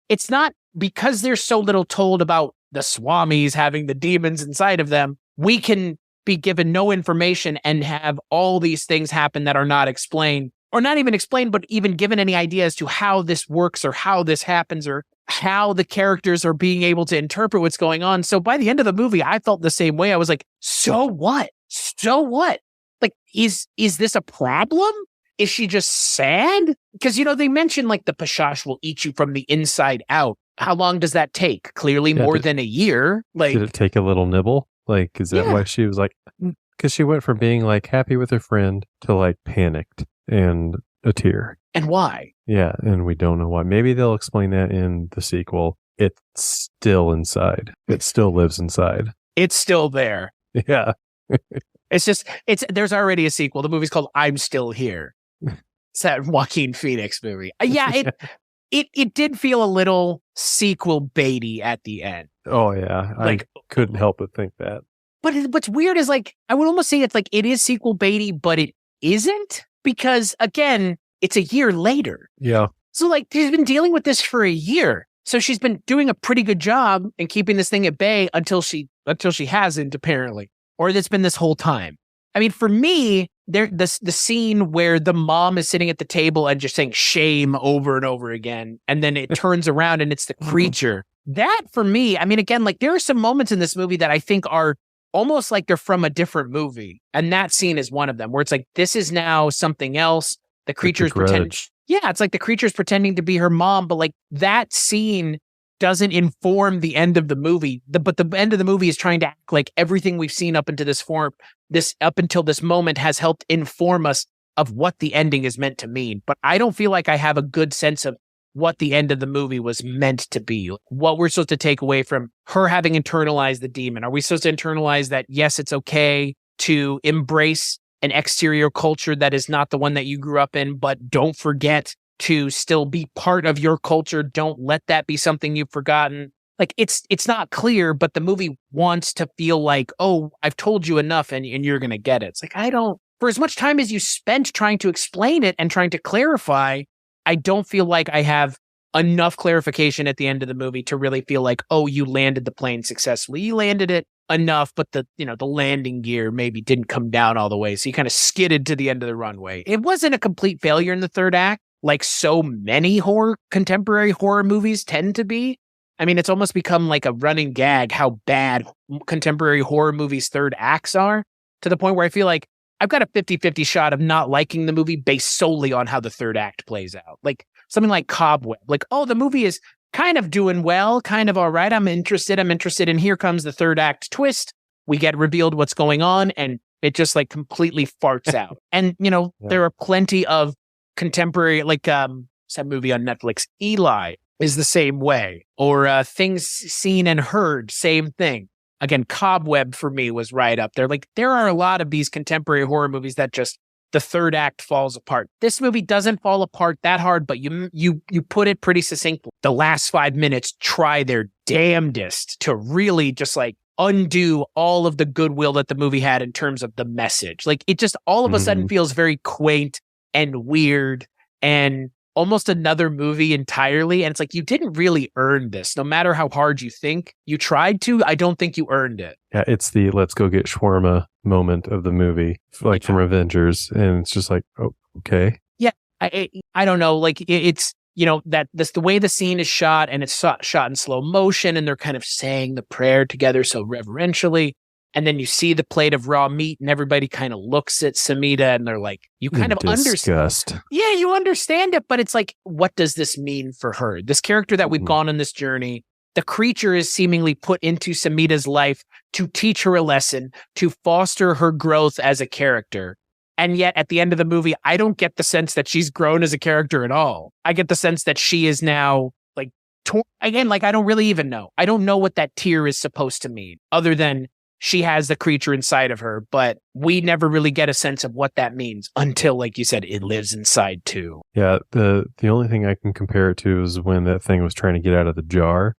it's not because there's so little told about the Swamis having the demons inside of them, we can be given no information and have all these things happen that are not explained, or not even explained, but even given any idea as to how this works or how this happens or how the characters are being able to interpret what's going on. So by the end of the movie, I felt the same way. I was like, so what? So what? Like, is this a problem? Is she just sad? Because, they mentioned like the Pashash will eat you from the inside out. How long does that take? Clearly more than a year. Like, did it take a little nibble? Like, is that why she was like, because she went from being like happy with her friend to like panicked and a tear. And why? Yeah, and we don't know why. Maybe they'll explain that in the sequel. It's still inside. It still lives inside. It's still there. Yeah. There's already a sequel. The movie's called I'm Still Here. It's that Joaquin Phoenix movie. Yeah, it did feel a little sequel baity at the end. Oh, yeah. I couldn't help but think that. But what's weird is like, I would almost say it's like it is sequel baity, but it isn't, because again, it's a year later. Yeah. So like she's been dealing with this for a year. So she's been doing a pretty good job in keeping this thing at bay until she hasn't, apparently. Or it's been this whole time. I mean, for me, the scene where the mom is sitting at the table and just saying shame over and over again, and then it turns around and it's the creature. That for me, I mean, again, like there are some moments in this movie that I think are almost like they're from a different movie. And that scene is one of them where it's like, this is now something else. The creature's pretending. Yeah, it's like the creature's pretending to be her mom, but like that scene doesn't inform the end of the movie. But the end of the movie is trying to act like everything we've seen up until this moment has helped inform us of what the ending is meant to mean. But I don't feel like I have a good sense of what the end of the movie was meant to be. What we're supposed to take away from her having internalized the demon. Are we supposed to internalize that, yes, it's okay to embrace an exterior culture that is not the one that you grew up in, but don't forget to still be part of your culture. Don't let that be something you've forgotten. Like it's not clear, but the movie wants to feel like, oh, I've told you enough and you're going to get it. It's like, for as much time as you spent trying to explain it and trying to clarify, I don't feel like I have enough clarification at the end of the movie to really feel like, oh, you landed the plane successfully. You landed it enough, but the landing gear maybe didn't come down all the way. So you kind of skidded to the end of the runway. It wasn't a complete failure in the third act, like so many contemporary horror movies tend to be. I mean, it's almost become like a running gag how bad contemporary horror movies' third acts are, to the point where I feel like I've got a 50-50 shot of not liking the movie based solely on how the third act plays out. Like something like Cobweb. Like, oh, the movie is kind of doing well, kind of all right. I'm interested. And here comes the third act twist. We get revealed what's going on, and it just like completely farts out. And, there are plenty of contemporary, like that movie on Netflix, Eli, is the same way. Or Things Seen and Heard, same thing. Again, Cobweb for me was right up there. Like there are a lot of these contemporary horror movies that just the third act falls apart. This movie doesn't fall apart that hard, but you put it pretty succinctly. The last 5 minutes try their damnedest to really just like undo all of the goodwill that the movie had in terms of the message. Like it just all of a sudden feels very quaint and weird and almost another movie entirely. And it's like, you didn't really earn this. No matter how hard you think you tried to, I don't think you earned it. Yeah, it's the let's go get shawarma moment of the movie, like from Avengers. And it's just like, oh, okay. Yeah, I don't know. Like it's, that's the way the scene is shot, and it's shot in slow motion, and they're kind of saying the prayer together so reverentially. And then you see the plate of raw meat, and everybody kind of looks at Samita, and they're like, you kind of understand. Yeah, you understand it, but it's like, what does this mean for her? This character that we've gone on this journey, the creature is seemingly put into Samita's life to teach her a lesson, to foster her growth as a character. And yet at the end of the movie, I don't get the sense that she's grown as a character at all. I get the sense that she is now like, again, like I don't really even know. I don't know what that tear is supposed to mean, other than she has the creature inside of her, but we never really get a sense of what that means until, like you said, it lives inside too. Yeah, the only thing I can compare it to is when that thing was trying to get out of the jar,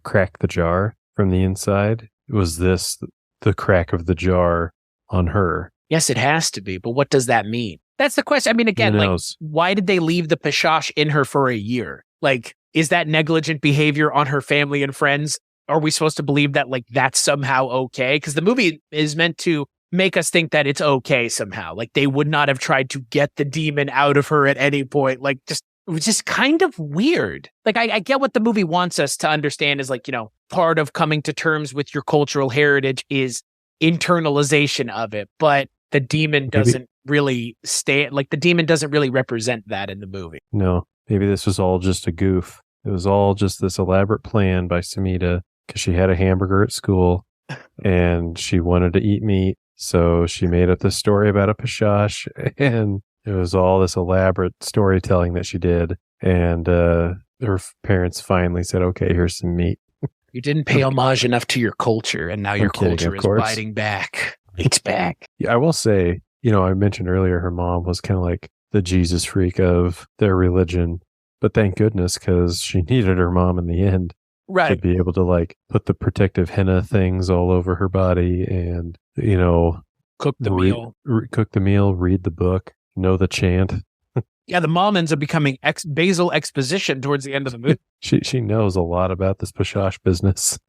crack the jar. from the inside? Was this the crack of the jar on her? Yes, it has to be. But what does that mean? That's the question. I mean, again, like, why did they leave the Pashash in her for a year? Like, is that negligent behavior on her family and friends? Are we supposed to believe that, like, that's somehow okay? Because the movie is meant to make us think that it's okay somehow. Like, they would not have tried to get the demon out of her at any point. Like, it was just kind of weird. Like, I get what the movie wants us to understand is, like, you know, part of coming to terms with your cultural heritage is internalization of it. But the demon doesn't really the demon doesn't really represent that in the movie. No, maybe this was all just a goof. It was all just this elaborate plan by Samita because she had a hamburger at school and she wanted to eat meat. So she made up this story about a Pashash, and it was all this elaborate storytelling that she did. And her parents finally said, okay, here's some meat. You didn't pay homage enough to your culture, and now your culture is biting back. It's back. Yeah, I will say, you know, I mentioned earlier her mom was kind of like the Jesus freak of their religion. But thank goodness, because she needed her mom in the end. Right. To be able to, like, put the protective henna things all over her body and, you know, cook the meal, read the book, know the chant. Yeah, the mom ends up becoming basal exposition towards the end of the movie. She knows a lot about this Pashash business.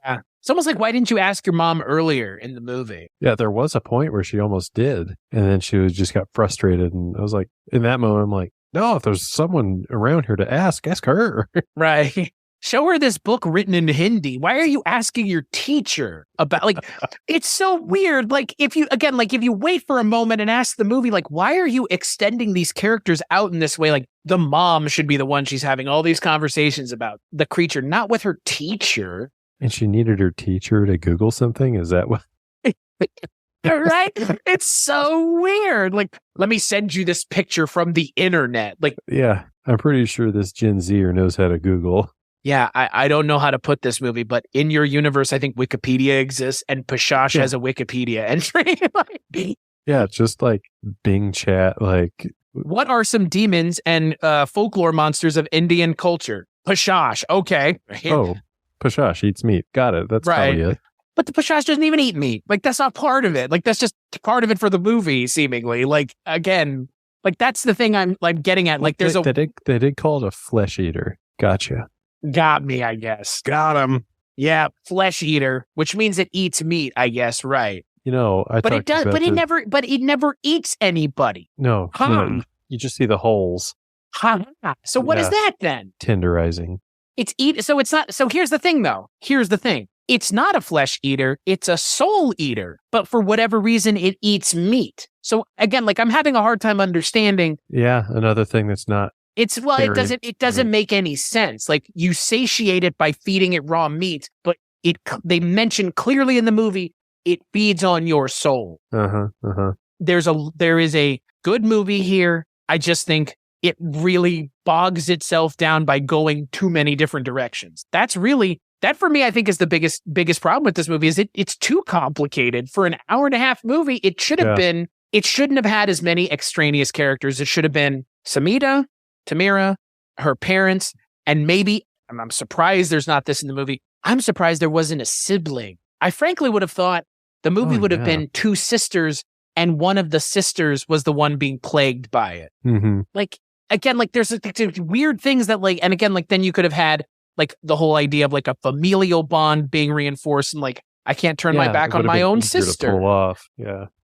Yeah. It's almost like, why didn't you ask your mom earlier in the movie? Yeah, there was a point where she almost did. And then she just got frustrated. And I was like, in that moment, I'm like, no, if there's someone around here to ask her. Right. Show her this book written in Hindi. Why are you asking your teacher about, like, it's so weird. Like, if you wait for a moment and ask the movie, like, why are you extending these characters out in this way? Like, the mom should be the one she's having all these conversations about the creature, not with her teacher. And she needed her teacher to Google something? Is that what? Right? It's so weird. Like, let me send you this picture from the internet. Like, yeah, I'm pretty sure this Gen Zer knows how to Google. Yeah, I don't know how to put this movie, but in your universe, I think Wikipedia exists and Pashash has a Wikipedia entry. Yeah, just like Bing chat. Like, what are some demons and folklore monsters of Indian culture? Pashash. Okay. Oh, Pashash eats meat. Got it. That's right. probably it. But the Pashash doesn't even eat meat. Like, that's not part of it. Like, that's just part of it for the movie, seemingly. Like, again, like, that's the thing I'm like getting at. Like, there's they did call it a flesh eater. Gotcha. Got me, I guess. Got him. Yeah, flesh eater, which means it eats meat, I guess, right? You know, it never eats anybody. No, no, you just see the holes. So what is that then? Tenderizing. So it's not. So here's the thing, though. Here's the thing. It's not a flesh eater. It's a soul eater. But for whatever reason, it eats meat. So again, like, I'm having a hard time understanding. Yeah, another thing that's not. It doesn't make any sense. Like, you satiate it by feeding it raw meat, but they mention clearly in the movie it feeds on your soul. There is a good movie here. I just think it really bogs itself down by going too many different directions. That for me, I think, is the biggest problem with this movie. Is it's too complicated for an hour-and-a-half movie. It should have been. It shouldn't have had as many extraneous characters. It should have been Samita, Tamira, her parents, and maybe, I'm surprised there's not this in the movie. I'm surprised there wasn't a sibling. I frankly would have thought the movie would have been two sisters, and one of the sisters was the one being plagued by it. Mm-hmm. Like, again, like, there's weird things that, like, and again, like, then you could have had, like, the whole idea of, like, a familial bond being reinforced, and, like, I can't turn my back on my own sister. To pull off.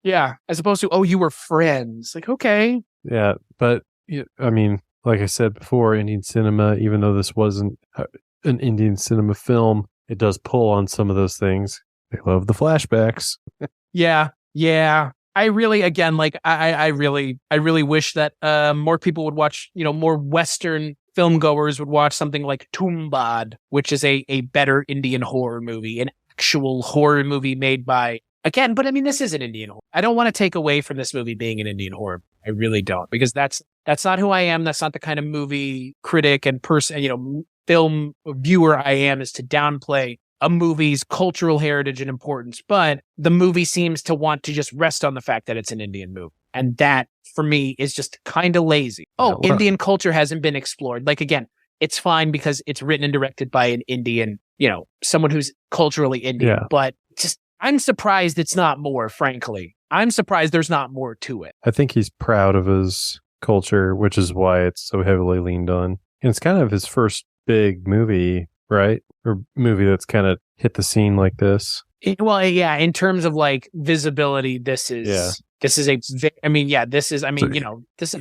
Yeah. As opposed to, you were friends. Like, okay. Yeah, but I mean, like I said before, Indian cinema, even though this wasn't an Indian cinema film, it does pull on some of those things. They love the flashbacks. Yeah. I really, again, like, I really wish that more people would watch, more Western film goers would watch something like Tumbad, which is a better Indian horror movie, an actual horror movie made by, again, but I mean, this is an Indian horror. I don't want to take away from this movie being an Indian horror. I really don't, because that's not who I am. That's not the kind of movie critic and person, film viewer I am, is to downplay a movie's cultural heritage and importance. But the movie seems to want to just rest on the fact that it's an Indian movie. And that, for me, is just kind of lazy. Indian culture hasn't been explored. Like, again, it's fine because it's written and directed by an Indian someone who's culturally Indian. Yeah. But just, I'm surprised it's not more, frankly. I'm surprised there's not more to it. I think he's proud of his culture, which is why it's so heavily leaned on. And it's kind of his first big movie, right? Or movie that's kind of hit the scene like this. Well, yeah, in terms of like visibility, this is this is pretty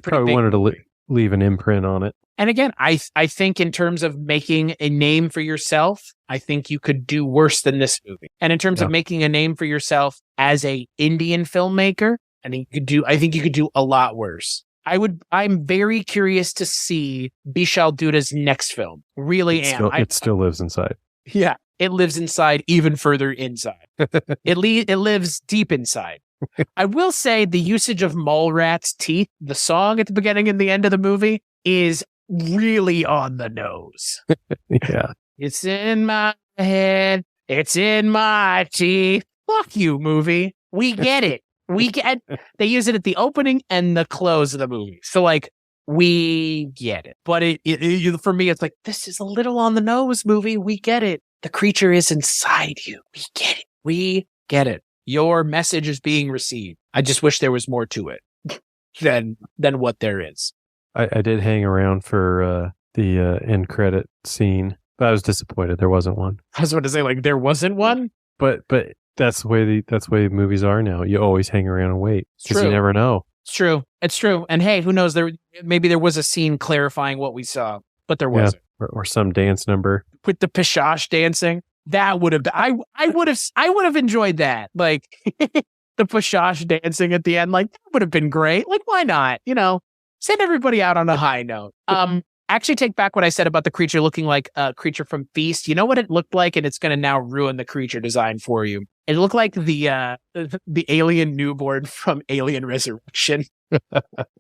Probably big wanted to movie. leave an imprint on it. And again, I think in terms of making a name for yourself, I think you could do worse than this movie. And in terms of making a name for yourself as a Indian filmmaker, I think you could do a lot worse. I'm very curious to see Bishal Duda's next film. Really am. It still lives inside. Yeah, it lives inside, even further inside. It lives deep inside. I will say the usage of Mallrats' teeth, the song at the beginning and the end of the movie, is really on the nose. Yeah. It's in my head. It's in my teeth. Fuck you, movie. We get it. They use it at the opening and the close of the movie. So like, we get it. But it for me, it's like, this is a little on the nose, movie. We get it. The creature is inside you. We get it. We get it. Your message is being received. I just wish there was more to it than what there is. I did hang around for the end credit scene, but I was disappointed there wasn't one. I was about to say, like, there wasn't one? But that's the way movies are now. You always hang around and wait because you never know. It's true. And hey, who knows? Maybe there was a scene clarifying what we saw, but there wasn't. Or some dance number with the Pishash dancing. That would have been, I would have enjoyed that. Like the Pishash dancing at the end, like that would have been great. Like, why not? Send everybody out on a high note. Actually take back what I said about the creature looking like a creature from Feast. You know what it looked like? And it's going to now ruin the creature design for you. It looked like the alien newborn from Alien Resurrection.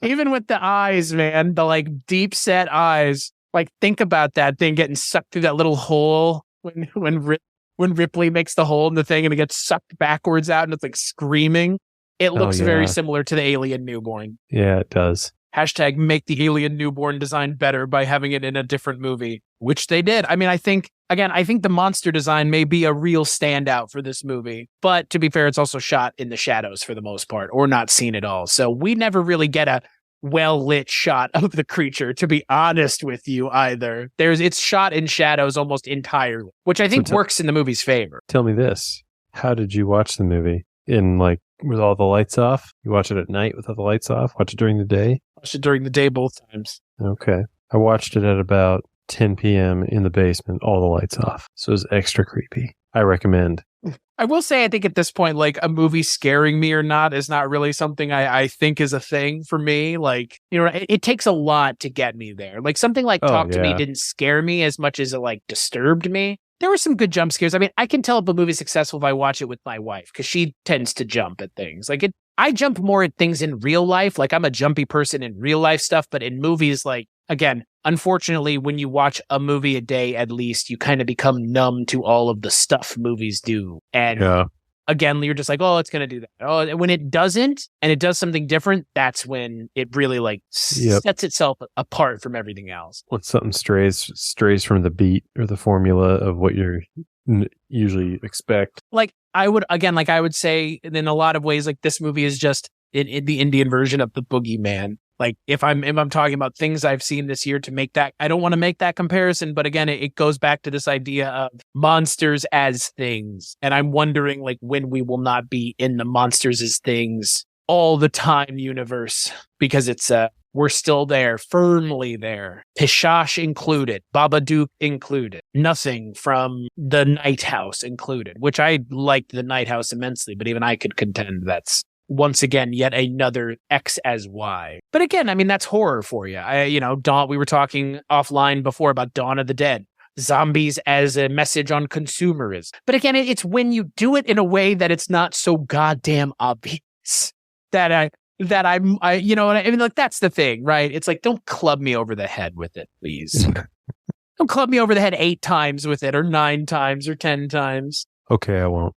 Even with the eyes, man, the like deep set eyes. Like, think about that thing getting sucked through that little hole when Ripley makes the hole in the thing and it gets sucked backwards out and it's like screaming. It looks very similar to the alien newborn. Yeah, it does. # make the alien newborn design better by having it in a different movie, which they did. I mean, I think the monster design may be a real standout for this movie. But to be fair, it's also shot in the shadows for the most part, or not seen at all. So we never really get a well-lit shot of the creature, to be honest with you, either. It's shot in shadows almost entirely, which I think works in the movie's favor. Tell me this. How did you watch the movie? With all the lights off? You watch it at night with all the lights off? Watch it during the day? Watched it during the day both times. Okay. I watched it at about 10 p.m. in the basement, all the lights off. So it was extra creepy. I recommend. I will say, I think at this point, like, a movie scaring me or not is not really something I think is a thing for me. Like, it takes a lot to get me there. Like, something like Talk to Me didn't scare me as much as it, like, disturbed me. There were some good jump scares. I mean, I can tell if a movie's successful if I watch it with my wife, because she tends to jump at things. Like, I jump more at things in real life. Like, I'm a jumpy person in real life stuff, but in movies, like, again, unfortunately, when you watch a movie a day, at least, you kind of become numb to all of the stuff movies do. And again, you're just like, oh, it's going to do that. Oh, and when it doesn't, and it does something different, that's when it really like sets itself apart from everything else. When something strays from the beat or the formula of what you usually expect. Like, I would say in a lot of ways, like, this movie is just in the Indian version of the Boogeyman. Like, if I'm talking about things I've seen this year to make that, I don't want to make that comparison, but again, it goes back to this idea of monsters as things. And I'm wondering, like, when we will not be in the monsters as things all the time universe, because it's we're still there, firmly there. Pishash included, Babadook included, nothing from the Night House included, which I liked the Night House immensely, but even I could contend that's once again, yet another X as Y. But again, I mean, that's horror for you. We were talking offline before about Dawn of the Dead. Zombies as a message on consumerism. But again, it's when you do it in a way that it's not so goddamn obvious that I'm you know what I mean? Like, that's the thing, right? It's like, don't club me over the head with it, please. Don't club me over the head 8 times with it, or 9 times, or 10 times. Okay, I won't.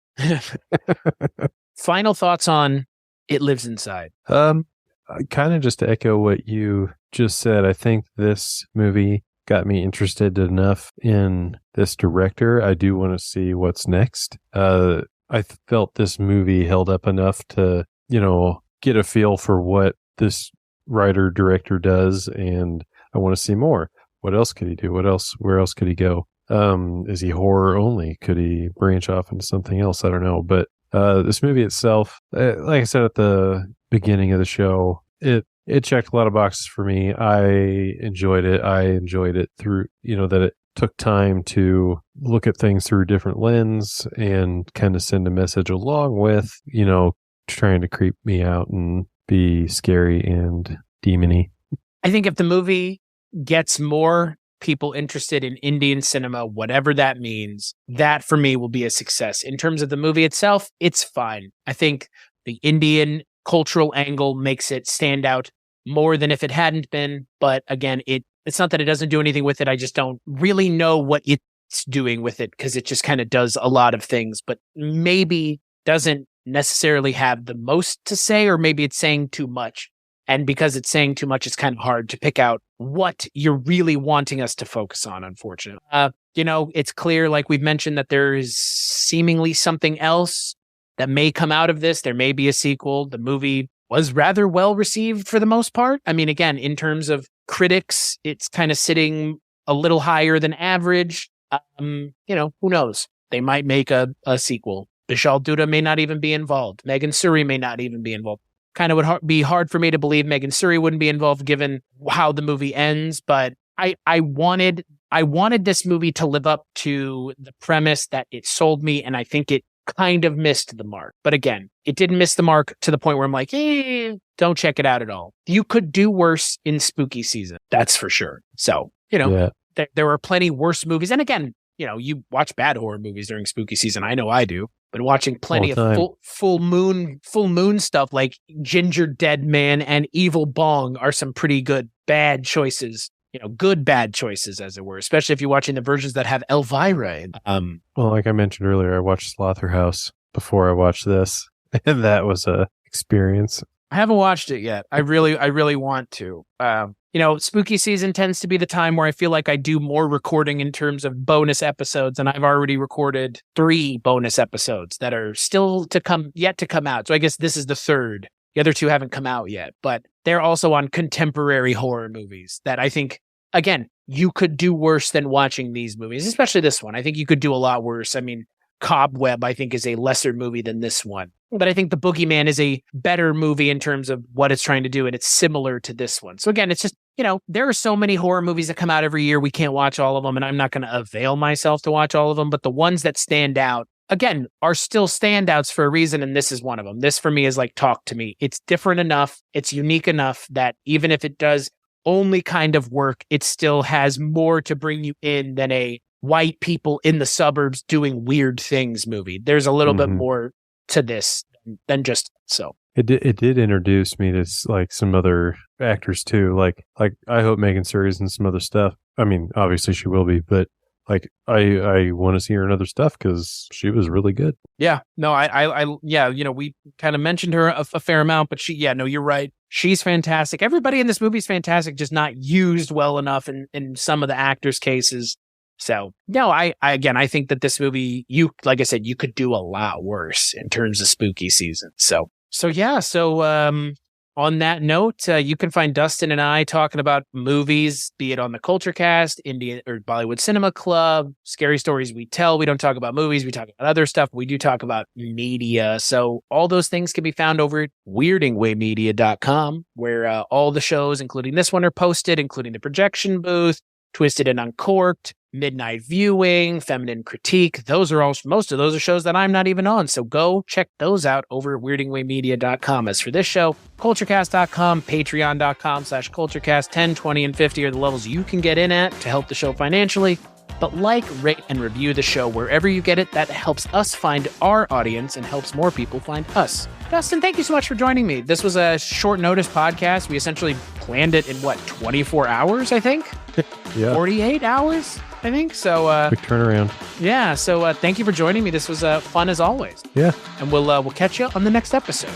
Final thoughts on It Lives Inside. Kind of just to echo what you just said, I think this movie got me interested enough in this director. I do want to see what's next. I felt this movie held up enough to, get a feel for what this writer director does, and I want to see more. What else could he do? Where else could he go? Is he horror only? Could he branch off into something else? I don't know. But this movie itself, like I said at the beginning of the show, it checked a lot of boxes for me. I enjoyed it. I enjoyed it through, that it took time to look at things through a different lens and kind of send a message along with, trying to creep me out and be scary and demony. I think if the movie gets more people interested in Indian cinema, whatever that means, that for me will be a success. In terms of the movie itself, it's fine. I think the Indian cultural angle makes it stand out more than if it hadn't been. But again, it's not that it doesn't do anything with it. I just don't really know what it's doing with it because it just kind of does a lot of things, but maybe doesn't necessarily have the most to say, or maybe it's saying too much. And because it's saying too much, it's kind of hard to pick out what you're really wanting us to focus on, unfortunately. It's clear, like we've mentioned, that there is seemingly something else that may come out of this. There may be a sequel. The movie was rather well received for the most part. I mean, again, in terms of critics, it's kind of sitting a little higher than average. Who knows? They might make a sequel. Vishal Dutta may not even be involved. Megan Suri may not even be involved. Kind of would be hard for me to believe Megan Suri wouldn't be involved given how the movie ends. But I wanted this movie to live up to the premise that it sold me, and I think it kind of missed the mark. But again, it didn't miss the mark to the point where I'm like, don't check it out at all. You could do worse in spooky season. That's for sure. So, there are plenty worse movies. And again, you watch bad horror movies during spooky season. I know I do. But watching plenty of full moon stuff like Ginger Dead Man and Evil Bong are some pretty good bad choices. Good bad choices, as it were, especially if you're watching the versions that have Elvira in. Well, like I mentioned earlier, I watched Slaughterhouse before I watched this, and that was a experience. I haven't watched it yet. I really want to. Spooky season tends to be the time where I feel like I do more recording in terms of bonus episodes, and I've already recorded 3 bonus episodes that are still yet to come out. So I guess this is the 3rd. The other 2 haven't come out yet, but they're also on contemporary horror movies that I think, again, you could do worse than watching these movies, especially this one. I think you could do a lot worse. I mean, Cobweb, I think, is a lesser movie than this one. But I think The Boogeyman is a better movie in terms of what it's trying to do, and it's similar to this one. So again, it's just, there are so many horror movies that come out every year. We can't watch all of them, and I'm not going to avail myself to watch all of them. But the ones that stand out, again, are still standouts for a reason, and this is one of them. This, for me, is like Talk to Me. It's different enough, it's unique enough that even if it does only kind of work, it still has more to bring you in than a white people in the suburbs doing weird things movie. There's a little bit more to this than just so. It did introduce me to like some other actors too. Like I hope Megan Suri's in some other stuff. I mean, obviously she will be, but like I want to see her in other stuff because she was really good. Yeah, no, we kind of mentioned her a fair amount, but you're right. She's fantastic. Everybody in this movie is fantastic, just not used well enough in some of the actors' cases. So, no, I think that this movie, like I said, you could do a lot worse in terms of spooky season. So on that note, you can find Dustin and I talking about movies, be it on the Culturecast, Indian or Bollywood Cinema Club, Scary Stories We Tell. We don't talk about movies. We talk about other stuff. We do talk about media. So all those things can be found over at weirdingwaymedia.com, where all the shows, including this one, are posted, including the projection booth, Twisted and Uncorked, Midnight Viewing, Feminine Critique. Most of those are shows that I'm not even on. So go check those out over at weirdingwaymedia.com. As for this show, culturecast.com, patreon.com/culturecast, 10, 20, and 50 are the levels you can get in at to help the show financially. But rate, and review the show wherever you get it. That helps us find our audience and helps more people find us. Dustin, thank you so much for joining me. This was a short notice podcast. We essentially planned it in 24 hours, I think? Yeah. 48 hours, I think. So quick turnaround. Yeah. So thank you for joining me. This was fun as always. Yeah. And we'll catch you on the next episode.